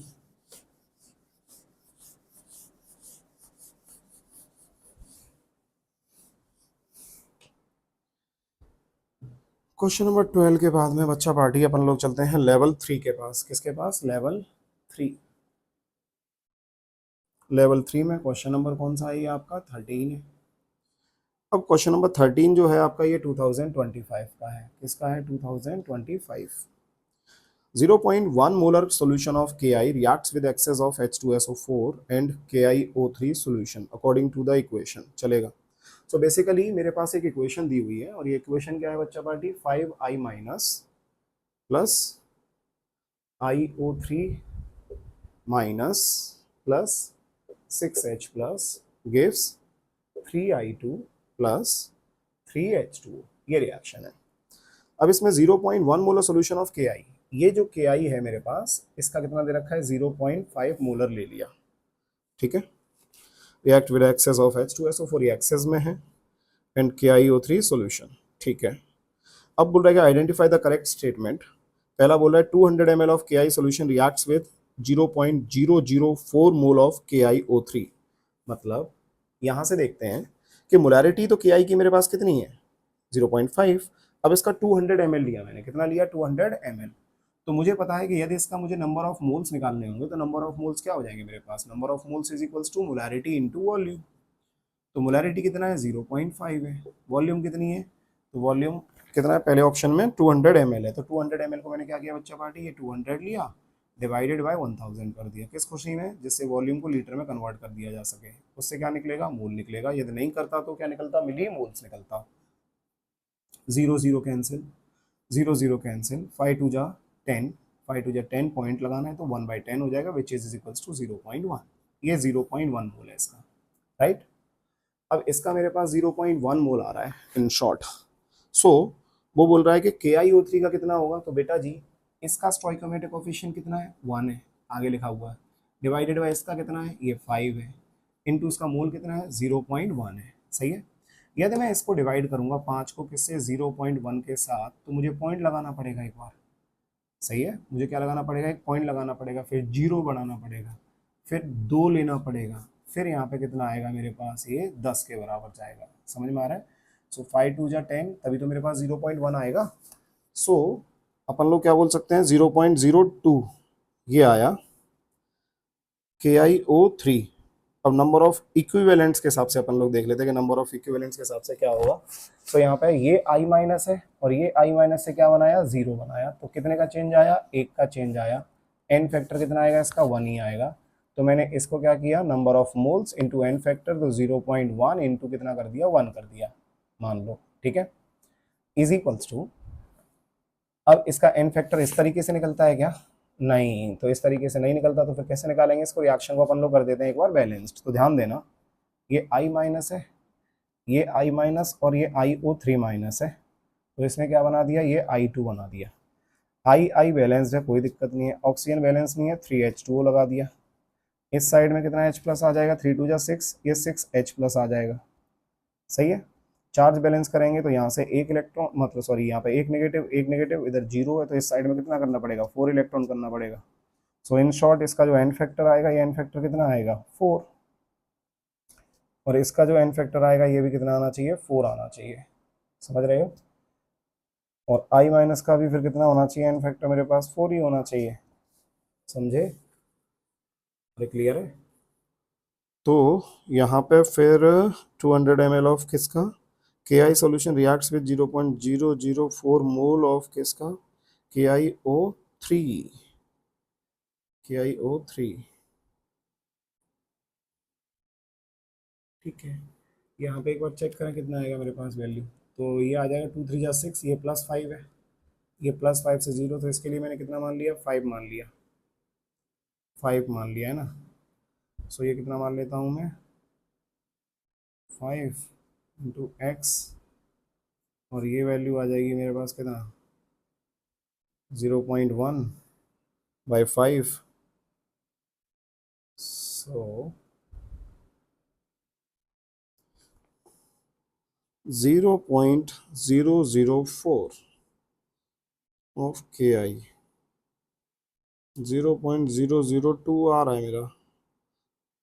Question number 12 के बाद में बच्चा पार्टी अपन लोग चलते हैं लेवल 3 के पास। किसके पास, लेवल 3। लेवल 3 में क्वेश्चन नंबर कौन सा है, ये आपका 13 है। अब क्वेश्चन नंबर 13 जो है आपका ये 2025 का है। किसका है, 2025। 0.1 molar solution of Ki reacts with excess of H2SO4 and KiO3 solution according to the equation। चलेगा। सो बेसिकली मेरे पास एक इक्वेशन दी हुई है, और ये इक्वेशन क्या है बच्चा party, 5i minus plus IO3 minus plus 6H plus gives 3i2 plus 3H2। ये रिएक्शन है। अब इसमें 0.1 मोलर सोल्यूशन ऑफ Ki, ये जो Ki है मेरे पास इसका कितना दे रखा है, 0.5 मोलर ले लिया। ठीक है, react with excess of H2SO4, ये एक्सेस में है, एंड KiO3 सोल्यूशन। ठीक है, अब बोल रहा है कि आइडेंटिफाई द करेक्ट स्टेटमेंट। पहला बोल रहा है 200 ml of Ki solution reacts with 0.004 mole of KiO3। मतलब यहां से देखते हैं कि मोलैरिटी तो Ki की मेरे पास कितनी है, 0.5। अब इसका 200 ml लिया मैंने, कितना लिया, 200 ml। तो मुझे पता है कि यदि इसका मुझे नंबर ऑफ मोल्स निकालने होंगे तो नंबर ऑफ मोल्स क्या हो जाएंगे मेरे पास, number of moles is equals to molarity into volume. तो मोलैरिटी कितना है, 0.5 है। वॉल्यूम कितनी है, तो वॉल्यूम कितना है, पहले ऑप्शन में 200 ml है। तो 200 ml को मैंने क्या किया बच्चा पार्टी, ये 200 लिया, डिवाइडेड बाय 1000 कर दिया। किस खुशी में, जिससे वॉल्यूम को लीटर में कन्वर्ट कर दिया जा सके। उससे क्या निकलेगा, मोल निकलेगा। यदि नहीं करता तो क्या निकलता, मिली मोल्स निकलता। 0 0 कैंसिल, 0 0 कैंसिल, 5 2 जा 10, 5 2 जा 10, पॉइंट लगाना है तो 1/10 हो जाएगा, विच इज इक्वल्स टू 0.1। ये 0.1 मोल है इसका, राइट। अब इसका मेरे पास 0.1 मोल आ रहा है इन शॉर्ट। सो वो बोल रहा है कि KiO3 का कितना होगा, तो बेटा जी इसका स्टोइकोमेट्रिक कोएफिशिएंट कितना है, 1 है, आगे लिखा हुआ है, डिवाइडेड बाय इसका कितना है, ये 5 है, इनटू इसका मोल कितना है, 0.1 है। सही है। यदि मैं इसको डिवाइड करूंगा 5 को किससे, 0.1 के साथ, तो मुझे पॉइंट लगाना पड़ेगा एक बार। सही है, मुझे क्या लगाना पड़ेगा, एक पॉइंट लगाना पड़ेगा, फिर 0 बढ़ाना पड़ेगा, फिर 2 लेना पड़ेगा, फिर यहाँ पे कितना आएगा मेरे पास, ये 10 के बराबर जाएगा। समझ में आ रहा है। सो 5 2 जा 10, तभी तो मेरे पास 0.1 आएगा। सो अपन लोग क्या बोल सकते हैं, 0.02 ये आया KiO3। अब नंबर ऑफ इक्विवेलेंट्स के हिसाब से अपन लोग देख लेते हैं कि नंबर ऑफ इक्विवेलेंट्स के हिसाब से क्या होगा। तो यहाँ पे ये I माइनस है, और ये I माइनस से क्या बनाया, 0 बनाया। तो कितने का चेंज आया, 1 का चेंज आया। एन फैक्टर कितना आएगा इसका, 1 ही आएगा। तो मैंने इसको क्या किया, number of moles into n factor, तो 0.1 इंटू कितना कर दिया, 1 कर दिया, मान लो। ठीक है, इज इक्वल्स टू, अब इसका एन फैक्टर इस तरीके से निकलता है क्या, नहीं। तो इस तरीके से नहीं निकलता, तो फिर कैसे निकालेंगे इसको, रिएक्शन को अपन लोग कर देते हैं एक बार बैलेंस्ड। तो ध्यान देना, ये I माइनस है, ये I माइनस, और ये IO3 माइनस है। तो इसने क्या बना दिया, ये I2 बना दिया। I बैलेंस्ड है, कोई दिक्कत नहीं है। ऑक्सीजन बैलेंस नहीं है, 3H2O लगा दिया। इस साइड में कितना H प्लस आ जाएगा, 3 2 जा 6, ये 6H प्लस आ जाएगा। सही है। चार्ज बैलेंस करेंगे तो यहाँ से एक इलेक्ट्रॉन, मतलब सॉरी यहाँ पे एक नेगेटिव, इधर 0 है, तो इस साइड में कितना करना पड़ेगा, 4 इलेक्ट्रॉन करना पड़ेगा। सो इन शॉर्ट इसका जो एन फैक्टर आएगा, ये एन फैक्टर कितना आएगा 4, और इसका जो एन फैक्टर आएगा ये भी कितना आना चाहिए 4 आना चाहिए, समझ रहे हो। और आई माइनस का भी फिर कितना होना चाहिए एन फैक्टर, मेरे पास 4 ही होना चाहिए, समझे, अरे क्लियर है। तो यहाँ पे फिर 200 ml ऑफ किसका K I solution reacts with 0.004 mole of किसका के आई ओ थ्री, के आई ओ थ्री, ठीक है। यहाँ पे एक बार चेक करें कितना आएगा मेरे पास वैल्यू, तो ये आ जाएगा 2 3 जा 6, ये +5 है, ये +5 से 0, तो इसके लिए मैंने कितना मान लिया 5 मान लिया, 5 मान लिया है ना। सो ये कितना मान लेता हूँ मैं 5 इंटू एक्स, और ये वैल्यू आ जाएगी मेरे पास कितना 0.1/5, सो 0.004 ऑफ के आई, 0.002 आ रहा है मेरा,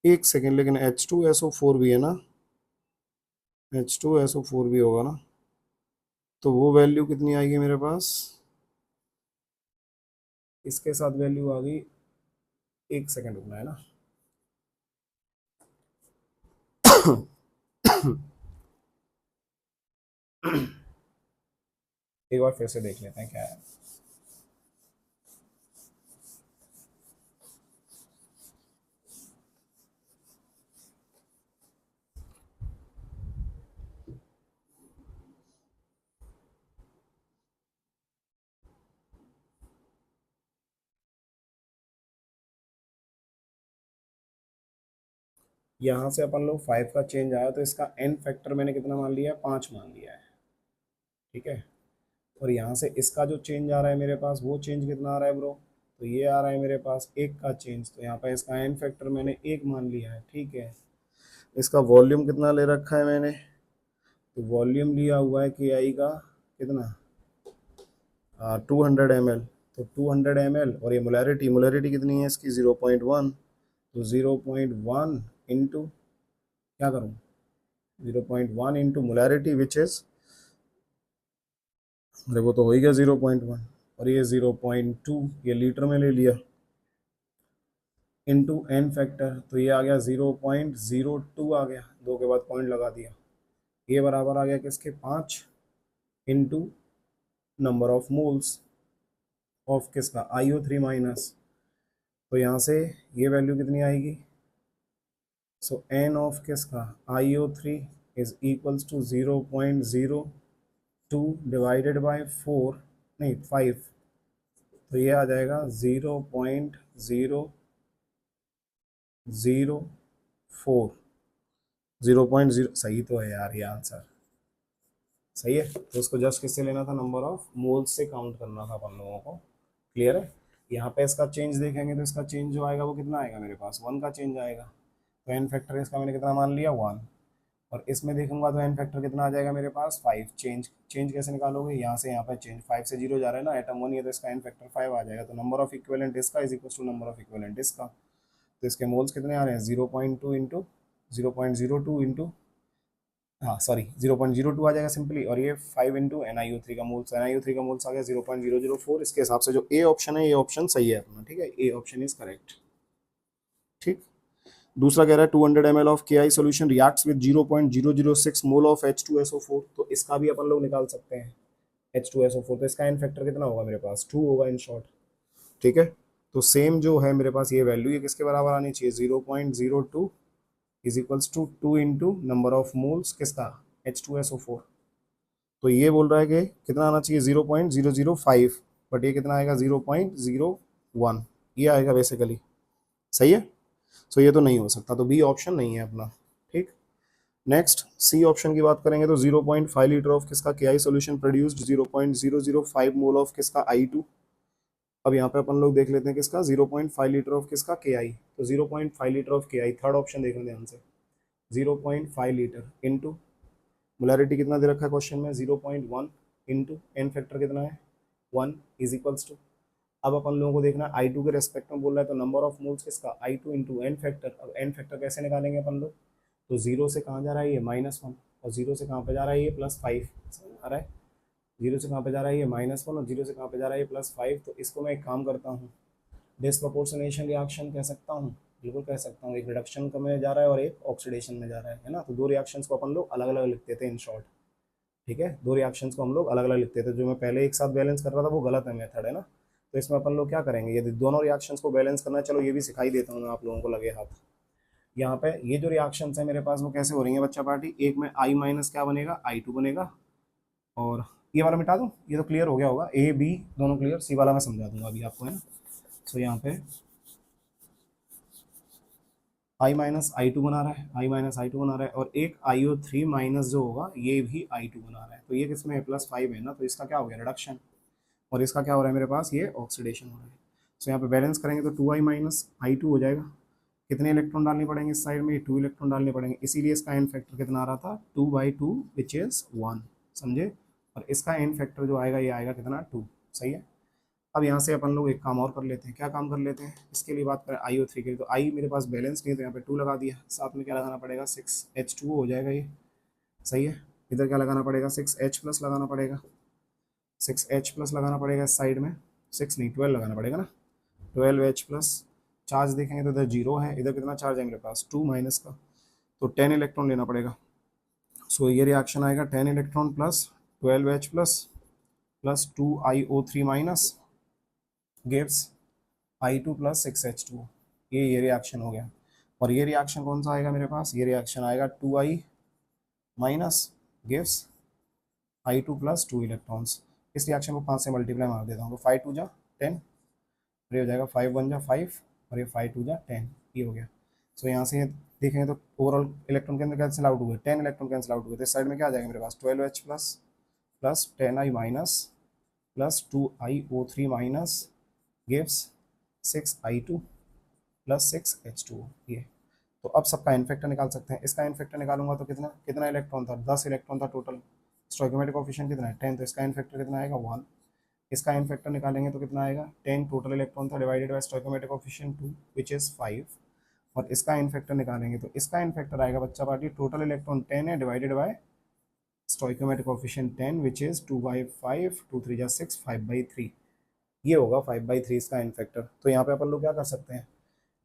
एक सेकेंड, लेकिन H2SO4 भी है ना, H2SO4 भी होगा ना, तो वो वैल्यू कितनी आएगी मेरे पास, इसके साथ वैल्यू आ गई, एक सेकेंड रुकना है ना एक बार फिर से देख लेते हैं क्या है। यहाँ से अपन लोग 5 का चेंज आया, तो इसका एन फैक्टर मैंने कितना मान लिया है 5 मान लिया है, ठीक है। और यहाँ से इसका जो चेंज आ रहा है मेरे पास, वो चेंज कितना आ रहा है ब्रो, तो ये आ रहा है मेरे पास 1 का चेंज, तो यहाँ पर इसका एन फैक्टर मैंने 1 मान लिया है, ठीक है। इसका वॉल्यूम कितना ले रखा है मैंने, तो वॉल्यूम लिया हुआ है के आई का कितना 200 ml, तो 200 ml, और ये मोलैरिटी, मोलैरिटी कितनी है इसकी 0.1, तो 0.1 इंटू क्या करूँ 0.1 इंटू मोलैरिटी विच इज, अरे वो तो हो ही गया 0.1, और ये 0.2, ये लीटर में ले लिया, इंटू एन फैक्टर, तो ये आ गया 0.02 आ गया, 2 के बाद पॉइंट लगा दिया, ये बराबर आ गया किसके 5 into number of moles of किसका IO3 माइनस, तो यहाँ से ये वैल्यू कितनी आएगी, सो एन ऑफ किसका IO3 is equals to 0.02 divided by 4, नहीं 5, तो ये आ जाएगा 0.004, 0.0, सही तो है यार ये आंसर, सही है। तो उसको जस्ट किससे लेना था, नंबर ऑफ मोल्स से काउंट करना था अपन लोगों को, क्लियर है। यहाँ पे इसका चेंज देखेंगे तो इसका चेंज जो आएगा वो कितना आएगा मेरे पास 1 का चेंज आएगा, तो एन फैक्टर इसका मैंने कितना मान लिया 1, और इसमें देखूंगा तो एन फैक्टर कितना आ जाएगा मेरे पास 5, चेंज चेंज कैसे निकालोगे, यहाँ से यहाँ पर चेंज 5 से 0 जा रहा है ना, एटम 1 है तो इसका एन फैक्टर 5 आ जाएगा, तो नंबर ऑफ इक्विवेलेंट इसका is equal to number of equivalent इसका, तो इसके मोल्स कितने आ रहे हैं 0.2 इंटू 0.02 इंटू, हाँ सॉरी 0.02 आ जाएगा सिंपली, और ये 5 इंटू NiO3 का मोल्स, NiO3 का मोल्स आ गया 0.004, इसके हिसाब से जो ए ऑप्शन है ये ऑप्शन सही है अपना, ठीक है, ए ऑप्शन इज करेक्ट, ठीक। दूसरा कह रहा है 200 ml of K I solution reacts with 0.006 mole of H2SO4, तो इसका भी अपन लोग निकाल सकते हैं H2SO4, तो इसका एन फैक्टर कितना होगा मेरे पास 2 होगा इन शॉर्ट, ठीक है। तो सेम जो है मेरे पास ये वैल्यू, ये किसके बराबर आनी चाहिए 0.02 is equals to 2 into number of moles किसका H2SO4, तो ये बोल रहा है कि कितना आना चाहिए 0.005, बट ये कितना आएगा 0.01, ये आएगा बेसिकली, सही है। सो ये तो नहीं हो सकता, तो बी ऑप्शन नहीं है अपना, ठीक। नेक्स्ट सी ऑप्शन की बात करेंगे तो 0.5 लीटर ऑफ किसका K I solution produced 0.005 mole of किसका I2, अब यहाँ पे अपन लोग देख लेते हैं किसका 0.5 लीटर ऑफ किसका के आई, तो 0.5 litre of K I, third option देखना ध्यान से, 0.5 लीटर इंटू मोलैरिटी कितना दे रखा है क्वेश्चन में 0.1 इंटू एन फैक्टर कितना है 1 इज इक्वल्स टू अब अपन लोगों को देखना I2 के रेस्पेक्ट में बोल रहा है, तो नंबर ऑफ मोल्स किसका I2 इंटू एन फैक्टर। अब एन फैक्टर कैसे निकालेंगे अपन लोग, तो जीरो से कहाँ जा रहा है ये -1, और जीरो से कहाँ पे जा रहा है ये +5, समझ आ रहा है। जीरो से कहाँ पे जा रहा है ये -1, और जीरो से कहाँ पे जा रहा है ये +5। तो इसको मैं एक काम करता हूँ, डिस्प्रपोर्शनेशन रिएक्शन कह सकता हूँ, बिल्कुल कह सकता हूँ। एक रिडक्शन का में जा रहा है और एक ऑक्सीडेशन में जा रहा है ना। तो दो रिएक्शंस को अपन लोग अलग अलग लिखते थे इन शॉर्ट, ठीक है। दो रिएक्शंस को हम लोग अलग अलग लिखते थे। जो मैं पहले एक साथ बैलेंस कर रहा था वो गलत है मेथड, है ना। तो इसमें अपन लोग क्या करेंगे, यदि दोनों रिएक्शंस को बैलेंस करना है, चलो ये भी सिखाई देता हूँ मैं आप लोगों को, लगे हाथ। यहाँ पे ये जो रिएक्शंस है मेरे पास वो कैसे हो रही है बच्चा पार्टी, एक में I माइनस क्या बनेगा I2 बनेगा, और ये वाला मिटा दूँ, ये तो क्लियर हो गया होगा, A B दोनों क्लियर, C वाला मैं समझा दूंगा अभी आपको, है ना। सो यहाँ पे I माइनस I2 बना रहा है, I माइनस I2 बना रहा है, और एक IO3 माइनस जो होगा ये भी I2 बना रहा है। तो ये किसमें है, +5 है ना, तो इसका क्या हो गया, रिडक्शन। और इसका क्या हो रहा है मेरे पास, ये ऑक्सीडेशन हो रहा है। सो यहाँ पे बैलेंस करेंगे तो 2I माइनस I2 हो जाएगा। कितने इलेक्ट्रॉन डालने पड़ेंगे इस साइड में, 2 इलेक्ट्रॉन डालने पड़ेंगे, इसीलिए इसका एन फैक्टर कितना आ रहा था, 2/2 विच इज़ 1, समझे। और इसका एन फैक्टर जो आएगा ये आएगा कितना, 2, सही है। अब यहाँ से अपन लोग एक काम और कर लेते हैं, क्या काम कर लेते हैं, इसके लिए बात करें IO3 के लिए, तो I मेरे पास बैलेंस नहीं है तो यहाँ पे 2 लगा दिया, साथ में क्या लगाना पड़ेगा, 6H2O हो जाएगा ये, सही है। इधर क्या लगाना पड़ेगा, 6H प्लस लगाना पड़ेगा, 6H प्लस लगाना पड़ेगा इस साइड में, 6 नहीं 12 लगाना पड़ेगा ना, 12H प्लस। चार्ज देखेंगे तो इधर 0 है, इधर कितना चार्ज है मेरे पास, 2 माइनस का, तो 10 इलेक्ट्रॉन लेना पड़ेगा। सो ये रिएक्शन आएगा 10 electron plus 12H plus plus 2IO3 minus gives I2 plus 6H2। ये रिएक्शन हो गया। और ये रिएक्शन कौन सा आएगा मेरे पास, ये रिएक्शन आएगा 2I minus gives I2 plus 2 electrons. इस रिएक्शन को 5 से मल्टीप्लाई मार देता हूँ, तो 5 2 जा 10, ये हो जाएगा 5 1 जा 5, और ये 5 2 जा 10, ये हो गया। सो यहाँ से देखेंगे तो ओवरऑल इलेक्ट्रॉन के अंदर कैंसिल आउट हुए, 10 इलेक्ट्रॉन कैंसिल आउट हुए, तो इस साइड में क्या आ जाएगा मेरे पास, 12H plus plus 10I minus plus 2IO3 minus gives 6I2 plus 6H2O, ये। तो अब सबका इनफेक्टर निकाल सकते हैं। इसका इनफेक्टर निकालूंगा तो कितना कितना इलेक्ट्रॉन था, 10 इलेक्ट्रॉन था टोटल। स्टोइकोमेट्रिक कोफिशिएंट कितना है, 10, तो इसका इनफेक्टर कितना आएगा, 1। इसका इनफेक्टर निकालेंगे तो कितना आएगा, 10 टोटल इलेक्ट्रॉन था divided by stoichiometric coefficient 2 which is 5। और इसका इनफेक्टर निकालेंगे तो इसका इनफेक्टर आएगा बच्चा पार्टी, टोटल इलेक्ट्रॉन 10 है divided by stoichiometric coefficient 10 which is 2/5, 2 3 जा 6, 5/3, ये होगा 5/3 इसका इनफेक्टर। तो यहाँ पे अपन लोग क्या कर सकते हैं,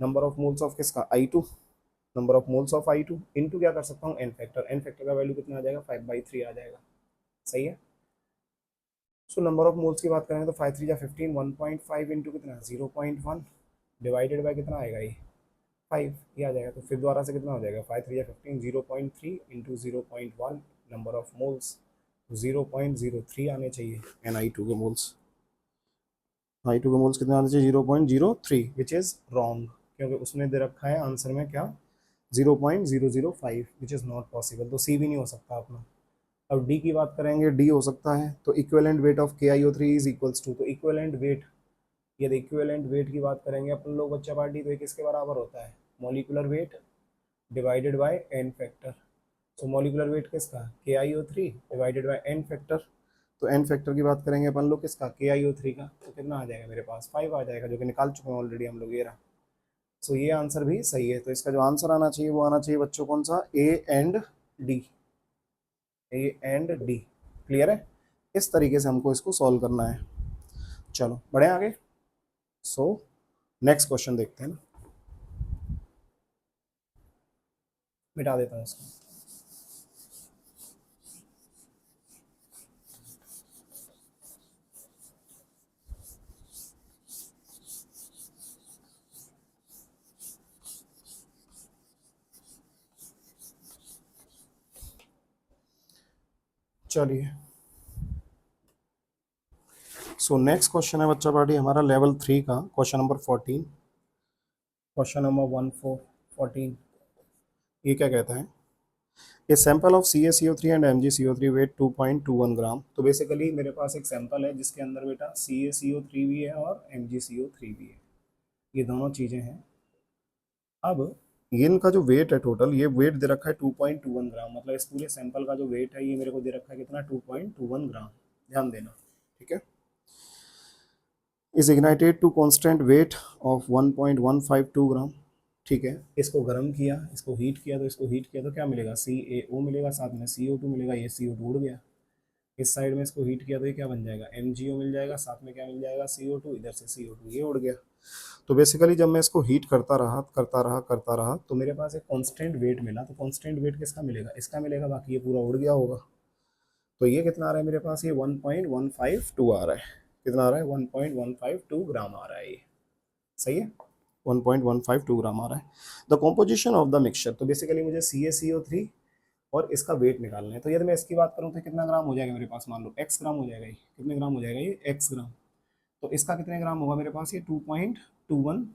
नंबर ऑफ मोल्स ऑफ किसका I2, number of moles of I2 into क्या कर सकता हूँ, एन फैक्टर। एन फैक्टर का वैल्यू कितना आ जाएगा, 5/3 आ जाएगा, सही है। सो नंबर ऑफ मोल्स की बात करेंगे तो 5 3 जा 15, 1.5 इंटू कितना 0.1 डिवाइडेड बाय कितना आएगा ये 5, ये आ जाएगा। तो फिर दोबारा से कितना हो जाएगा, 5 3 जा 15, 0.3 इंटू 0.1 नंबर ऑफ मोल्स, 0.03 आने चाहिए NI2 के मोल्स। I2 के मोल्स कितने आने चाहिए, 0.03, विच इज़ रॉन्ग, क्योंकि उसने दे रखा है आंसर में क्या, 0.005, विच इज़ नॉट पॉसिबल, तो सी भी नहीं हो सकता अपना। अब डी की बात करेंगे, डी हो सकता है, तो equivalent weight of KiO3 is equals to, तो इक्विवेलेंट वेट, यदि इक्विवेलेंट वेट की बात करेंगे अपन लोग बच्चा पार्टी, तो ये किसके बराबर होता है, molecular weight divided by n factor. So molecular weight किसका, KiO3 divided by n factor. तो एन फैक्टर की बात करेंगे अपन लोग किसका, KiO3 का, तो कितना आ जाएगा मेरे पास, 5 आ जाएगा, जो कि निकाल चुके हैं ऑलरेडी हम लोग, ये रहा। सो ये आंसर भी सही है। तो इसका जो आंसर आना चाहिए वो आना चाहिए बच्चों कौन सा, A and D, A and D, clear है। इस तरीके से हमको इसको सॉल्व करना है। चलो बढ़े आगे। सो नेक्स्ट क्वेश्चन देखते हैं ना, मिटा देता हूँ इसको। चलिए, सो नेक्स्ट क्वेश्चन है बच्चा पार्टी हमारा लेवल 3 का, क्वेश्चन नंबर 14, क्वेश्चन नंबर 14। ये क्या कहता है, a sample of CaCO3 and MgCO3 weight 2.21 gram. तो बेसिकली मेरे पास एक सैंपल है जिसके अंदर बेटा CaCO3 भी है और MgCO3 भी है, ये दोनों चीज़ें हैं। अब ये इनका जो वेट है टोटल, ये वेट दे रखा है 2.21 ग्राम, मतलब इस पूरे सैंपल का जो वेट है ये मेरे को दे रखा है कितना, 2.21 ग्राम, ध्यान देना, ठीक है। Is ignited to constant weight of 1.152 gram. ठीक है, इसको गर्म किया, इसको हीट किया, तो इसको हीट किया तो क्या मिलेगा, CaO मिलेगा, साथ में CO2 मिलेगा, ये CO2 उड़ गया। इस साइड में इसको हीट किया तो ये क्या बन जाएगा, MgO मिल जाएगा, साथ में क्या मिल जाएगा, CO2, इधर से CO2 ये उड़ गया। तो बेसिकली जब मैं इसको हीट करता रहा तो मेरे पास एक कांस्टेंट वेट मिला। तो कांस्टेंट वेट किसका मिलेगा, इसका मिलेगा, बाकी ये पूरा उड़ गया होगा। तो ये कितना आ रहा है मेरे पास, ये 1.152 आ रहा है। कितना आ रहा है, 1.152 ग्राम आ रहा है ये। सही है, 1.152 ग्राम आ रहा है। The composition of the mixture, तो बेसिकली मुझे CaCO3 और इसका वेट निकालना है। तो यदि मैं इसकी बात करूँ तो कितना ग्राम हो जाएगा मेरे पास, मान लो x ग्राम हो जाएगा। ये कितने ग्राम हो जाएगा, ये x ग्राम। तो इसका कितने ग्राम होगा मेरे पास, ये 2.21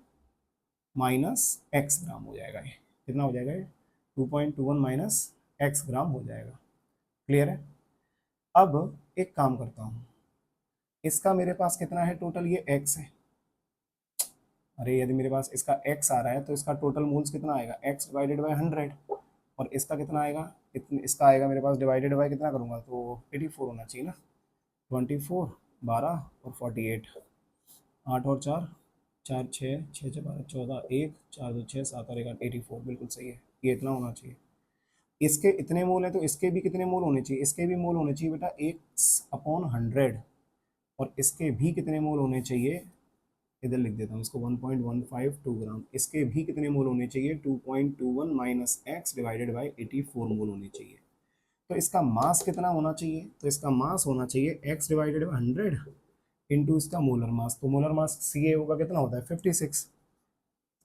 माइनस एक्स ग्राम हो जाएगा। ये कितना हो जाएगा, ये 2.21 माइनस एक्स ग्राम हो जाएगा। क्लियर है। अब एक काम करता हूँ, इसका मेरे पास कितना है टोटल, ये x है। अरे यदि मेरे पास इसका x आ रहा है तो इसका टोटल मोल्स कितना आएगा, x डिवाइडेड बाई 100। और इसका कितना आएगा, इसका आएगा मेरे पास डिवाइडेड बाई कितना करूँगा, तो 84 होना चाहिए ना। 24, 12 और 48, 8 और 4, 4 6, 6 6 12 14, 1 4 2 6 7 और 1 8, 84 बिल्कुल सही है। ये इतना होना चाहिए। इसके इतने मोल है तो इसके भी कितने मोल होने चाहिए, इसके भी मोल होने चाहिए बेटा x/100। और इसके भी कितने मोल होने चाहिए, इधर लिख देता हूँ इसको, 1.152 ग्राम। इसके भी कितने मोल होने चाहिए, 2.21 माइनस एक्स डिवाइडेड बाई 84 मोल होने चाहिए। तो इसका मास कितना होना चाहिए, तो इसका मास होना चाहिए x डिवाइडेड बाई 100 इंटू इसका मोलर मास। तो मोलर मास CaO का कितना होता है, 56।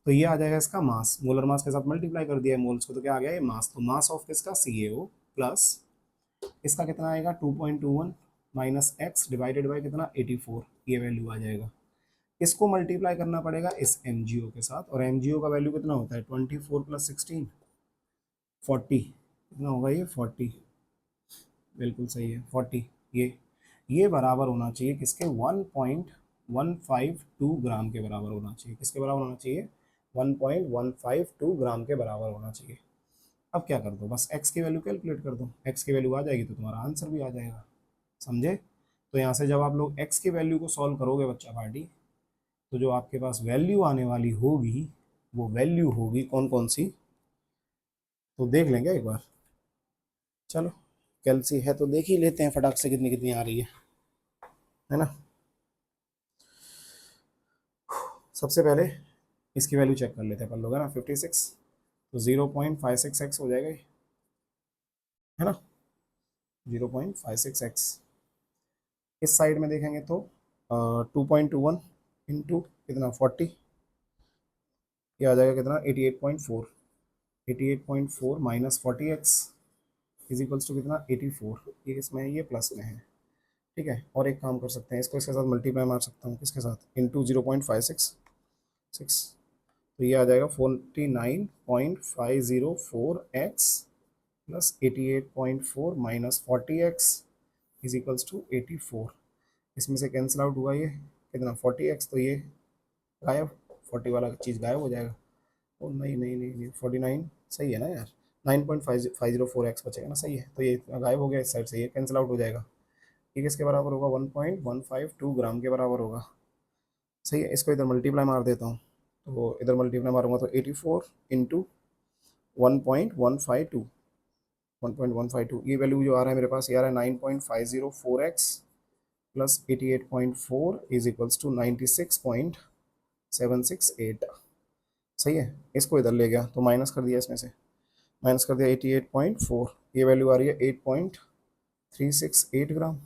तो ये आ जाएगा इसका मास, मोलर मास के साथ मल्टीप्लाई कर दिया है मोल्स को, तो क्या आ गया ये मास। तो मास ऑफ किसका, CaO प्लस इसका कितना आएगा, 2.21 माइनस एक्स डिवाइडेड बाई कितना, 84, ये वैल्यू आ जाएगा। इसको मल्टीप्लाई करना पड़ेगा इस MgO के साथ, और MgO का वैल्यू कितना होता है, 24 प्लस 16, 40। कितना होगा ये, 40। बिल्कुल सही है, 40। ये बराबर होना चाहिए किसके, 1.152 ग्राम के बराबर होना चाहिए। किसके बराबर होना चाहिए, 1.152 ग्राम के बराबर होना चाहिए। अब क्या कर दो, बस x की वैल्यू कैलकुलेट कर दो, x की वैल्यू आ जाएगी तो तुम्हारा आंसर भी आ जाएगा। समझे। तो यहाँ से जब आप लोग x की वैल्यू को सॉल्व करोगे बच्चा पार्टी, तो जो आपके पास वैल्यू आने वाली होगी वो वैल्यू होगी कौन कौन सी, तो देख लेंगे एक बार। चलो कैलसी है तो देख ही लेते हैं फटाक से कितनी कितनी आ रही है ना। सबसे पहले इसकी वैल्यू चेक कर लेते हैं अपन लोग, है ना। 56, तो 0.56x हो जाएगा ये, है ना। 0.56x। इस साइड में देखेंगे तो 2.21 इंटू कितना, 40, ये आ जाएगा कितना, 88.4। 88.4 minus 40x is equals to कितना, 84। ये इसमें है, ये प्लस में है। ठीक है, और एक काम कर सकते हैं, इसको इसके साथ मल्टीप्लाई मार सकता हूँ, किसके साथ, इंटू 0.566। तो ये आ जाएगा 49.504x plus 88.4 minus 40x is equals to 84। इसमें से कैंसिल आउट हुआ ये कितना, 40x, तो ये गायब, 40 वाला चीज़ गायब हो जाएगा। ओ नहीं नहीं नहीं नहीं, 49 सही है ना यार, 9.504x बचेगा ना, सही है। तो ये गायब हो गया इस साइड से, ये कैंसिल आउट हो जाएगा। ये किसके बराबर होगा, 1.152 ग्राम के बराबर होगा। सही है, इसको इधर मल्टीप्लाई मार देता हूँ, तो इधर मल्टीप्लाई मारूंगा तो 84 इंटू 1.152, 1.152, ये वैल्यू जो आ रहा है मेरे पास, ये आ रहा है 9.504x plus 88.4 is equals to 96.768। सही है, इसको इधर ले गया तो माइनस कर दिया, इसमें से माइनस कर दिया 88.4, ये वैल्यू आ रही है 8.368 ग्राम।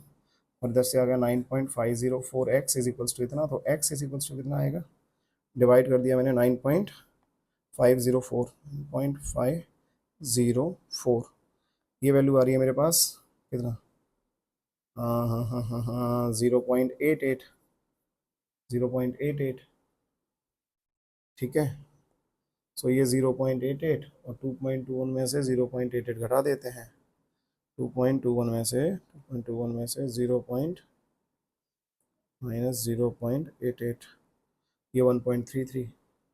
और इधर से आ गया 9.504x इज इक्वल्स टू इतना, तो x इज इक्वल्स टू कितना आएगा, डिवाइड कर दिया मैंने 9.504, ये वैल्यू आ रही है मेरे पास कितना, हाँ हाँ हाँ हाँ हाँ, 0.88, 0.88। ठीक है, सो ये 0.88 और 2.21 में से 0.88 घटा देते हैं। 2.21 में से 2.21 में से 0 पॉइंट माइनस 0.88, ये 1.33,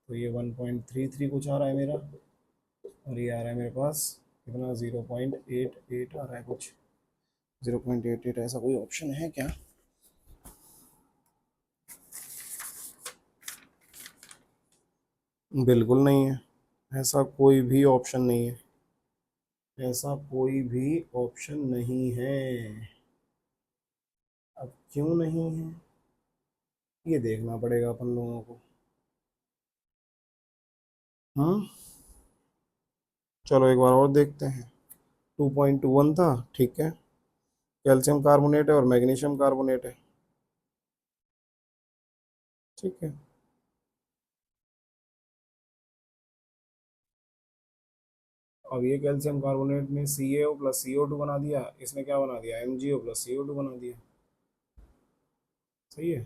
तो ये 1.33 कुछ आ रहा है मेरा, और ये आ रहा है मेरे पास कितना, 0.88 आ रहा है कुछ, 0.88। ऐसा कोई ऑप्शन है क्या, बिल्कुल नहीं है, ऐसा कोई भी ऑप्शन नहीं है, ऐसा कोई भी ऑप्शन नहीं है। अब क्यों नहीं है, ये देखना पड़ेगा अपन लोगों को। हाँ, चलो एक बार और देखते हैं। 2.21 था, ठीक है, कैल्शियम कार्बोनेट है और मैग्नीशियम कार्बोनेट है, ठीक है। अब ये कैल्शियम कार्बोनेट ने CaO प्लस CO2 बना दिया, इसने क्या बना दिया, MgO प्लस CO2 बना दिया, सही है।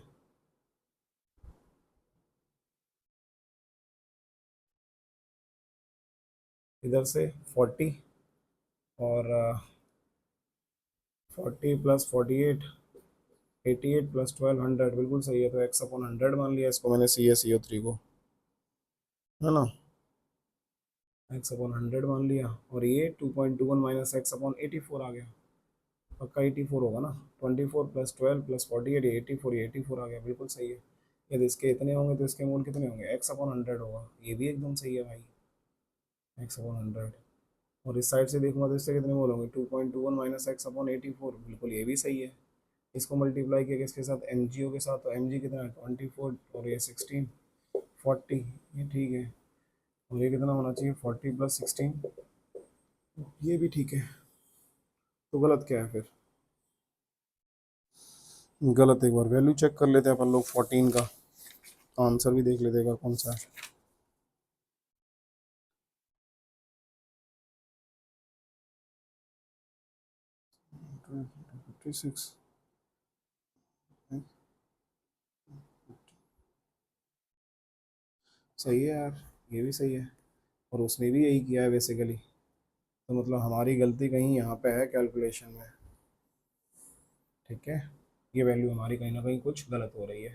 इधर से 40 और 40 प्लस 88 प्लस 1200, बिल्कुल सही है। तो x/100 मान लिया इसको मैंने, CaCO3 को, है ना, x/100 मान लिया। और ये 2.21 माइनस x/84 आ गया, पक्का 84 होगा ना। 24 प्लस 12 प्लस 48, 84, ये 84 आ गया, बिल्कुल सही है। यदि इसके इतने होंगे तो इसके मूल कितने होंगे, x/100 होगा, ये भी एकदम सही है भाई, x/100। और इस साइड से देखूंगा तो इससे कितने मोल होंगे, 2.21 माइनस x/84, बिल्कुल ये भी सही है। इसको मल्टीप्लाई किया किसके साथ, MgO के साथ, तो Mg कितना है 24 और ये 16, 40, ये ठीक है। और ये कितना होना चाहिए, 40 प्लस 16, ये भी ठीक है। तो गलत क्या है फिर, गलत एक बार वैल्यू चेक कर लेते हैं अपन लोग 14 का, आंसर भी देख लेते हैं कौन सा है। 56, सही है यार, ये भी सही है। और उसने भी यही किया है बेसिकली, तो मतलब हमारी गलती कहीं यहाँ पे है कैलकुलेशन में, ठीक है। ये वैल्यू हमारी कहीं ना कहीं कुछ गलत हो रही है।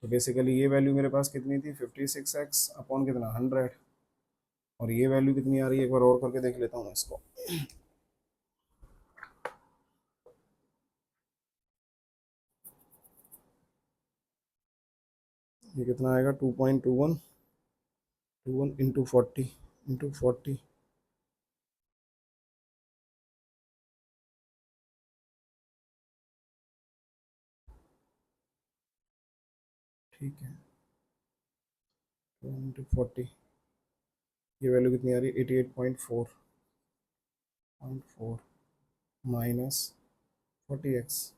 तो बेसिकली ये वैल्यू मेरे पास कितनी थी, 56x अपॉन कितना, 100। और ये वैल्यू कितनी आ रही है, एक बार और करके देख लेता हूँ इसको। ये कितना आएगा, 2.21 इंटू 40, इंटू 40, ठीक है, 2 इंटू 40, ये वैल्यू कितनी आ रही है, 88.4 माइनस 40x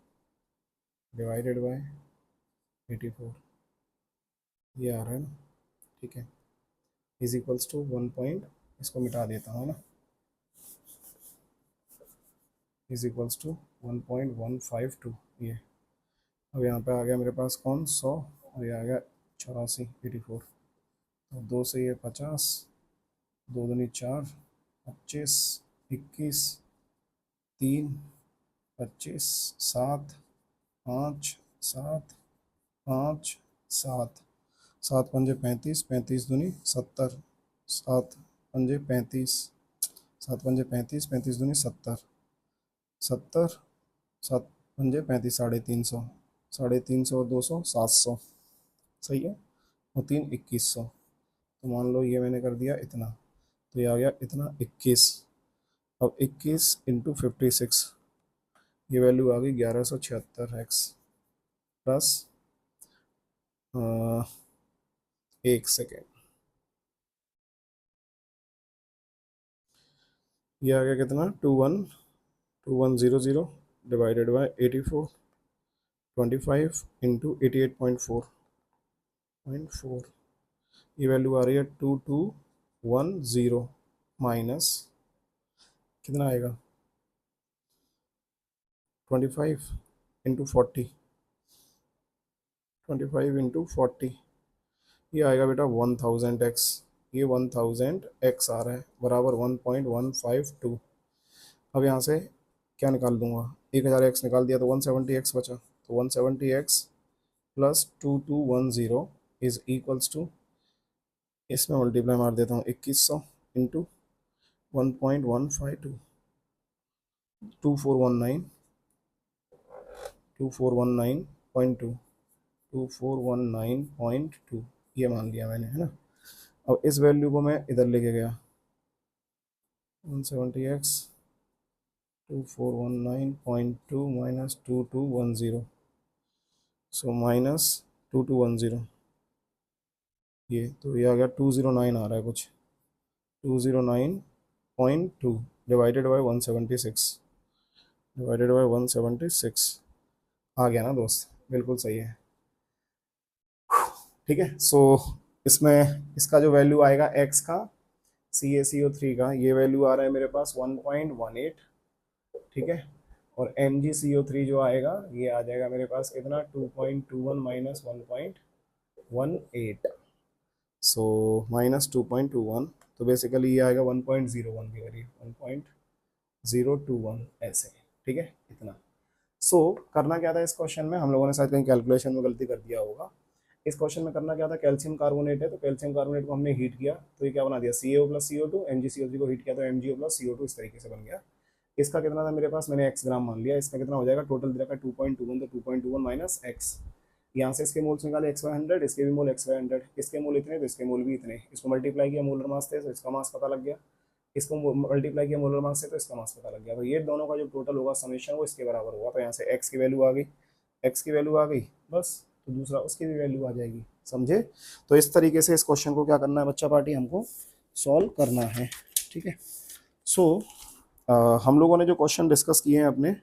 डिवाइडेड बाय 84, ये आ रहा है ना, ठीक है, इज इक्वल्स टू 1 पॉइंट, इसको मिटा देता हूँ ना, इज इक्वल्स टू 1.152, ये। अब यहाँ पे आ गया मेरे पास कौन, 100, और ये आ गया 84, 84। तो 2 से ये 50, 2 दूनी 4, 25, 21, 3, 25, 7, 5, 7, 5, 7, 7 पंजे 35, 35 दूनी 70, 7 पंजे 35, 7 पंजे 35, 35 दूनी 70, 70, 7 पंजे 35, 350, 350 और 200, 700, सही है। और 3, 2100। तो मान लो ये मैंने कर दिया इतना, तो ये आ गया इतना 21। अब 21 इंटू 56, ये वैल्यू आ गई 1176x प्लस, 1 सेकेंड, ये आ गया कितना, 2120 डिवाइडेड बाय 84, 25 इंटू 88.4, ये वैल्यू आ रही है 2210 माइनस कितना आएगा, 25 इंटू 40, 25 इंटू 40, ये आएगा बेटा 1000x, ये 1000x आ रहा है, बराबर 1.152। अब यहाँ से क्या निकाल दूंगा, 1000x निकाल दिया तो 170x बचा, तो 170x plus 2210 is equals to, इसमें मल्टीप्लाई मार देता हूँ, 2100 इंटू 1.152, 2419, 2419.2, 2419.2, ये मान लिया मैंने, है ना। अब इस वैल्यू को मैं इधर लेके गया 170x 2419.2 माइनस 2210, सो माइनस 2210, ये तो ये आ गया 209 आ रहा है कुछ, 209.2 डिवाइडेड बाई 176, डिवाइडेड बाई 176 आ गया ना दोस्त, बिल्कुल सही है। ठीक है, सो इसमें इसका जो वैल्यू आएगा x का CaCO3 का, ये वैल्यू आ रहा है मेरे पास 1.18, ठीक है, और MgCO3 जो आएगा ये आ जाएगा मेरे पास कितना 2.21 माइनस 1.18, सो माइनस 2.21, तो बेसिकली ये आएगा 1.01 के करीब, 1.021 ऐसे, ठीक है इतना। सो करना क्या था इस क्वेश्चन में, हम लोगों ने शायद कहीं कैलकुलेशन में गलती कर दिया होगा। इस क्वेश्चन में करना क्या था, कैल्शियम कार्बोनेट है तो कैल्शियम कार्बोनेट को हमने हीट किया तो ये क्या बना दिया CaO प्लस CO2, MgCO3 को हीट किया तो MgO प्लस CO2, इस तरीके से बन गया। इसका कितना था मेरे पास, मैंने x ग्राम मान लिया, इसका कितना हो जाएगा, टोटल दे रखा 2.21, तो 2.21 माइनस x, यहाँ से इसके मोल्स निकाले x/100, इसके भी मोल x/100, इसके मोल इतने तो इसके मोल भी इतने, इसको मल्टीप्लाई किया मोलर मास से तो इसका मास पता लग गया, इसको मल्टीप्लाई किया मोलर मास से तो इसका मास पता लग गया, तो ये दोनों का जो टोटल होगा समेशन वो इसके बराबर होगा, तो यहाँ से x की वैल्यू आ गई, x की वैल्यू आ गई बस, तो दूसरा उसकी भी वैल्यू आ जाएगी, समझे। तो इस तरीके से इस क्वेश्चन को क्या करना है बच्चा पार्टी, हमको सॉल्व करना है, ठीक है। सो हम लोगों ने जो क्वेश्चन डिस्कस किए हैं अपने,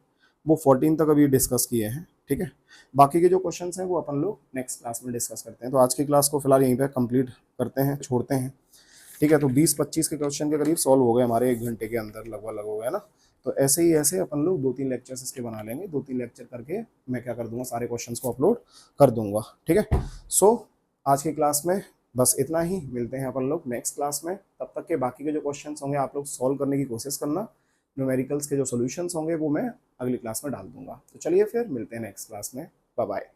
वो 14 तक अभी डिस्कस किए हैं, ठीक है। बाकी के जो क्वेश्चंस हैं वो अपन लोग नेक्स्ट क्लास में डिस्कस करते हैं, तो आज की क्लास को फिलहाल यहीं पे कंप्लीट करते हैं, छोड़ते हैं, ठीक है। तो 20-25 के क्वेश्चन के करीब सॉल्व हो गए हमारे 1 घंटे के अंदर लगभग हो गया ना। तो ऐसे ही ऐसे अपन लोग 2-3 लेक्चर्स इसके बना लेंगे, 2-3 लेक्चर करके मैं क्या कर दूंगा, सारे क्वेश्चंस को अपलोड कर दूंगा, ठीक है। सो आज की क्लास में बस इतना ही, मिलते हैं अपन लोग नेक्स्ट क्लास में, तब तक के बाकी के जो क्वेश्चंस होंगे आप लोग सॉल्व करने की कोशिश करना, न्यूमेरिकल्स के जो सॉल्यूशंस होंगे वो मैं अगली क्लास में डाल दूंगा। तो चलिए फिर मिलते हैं नेक्स्ट क्लास में, बाय बाय।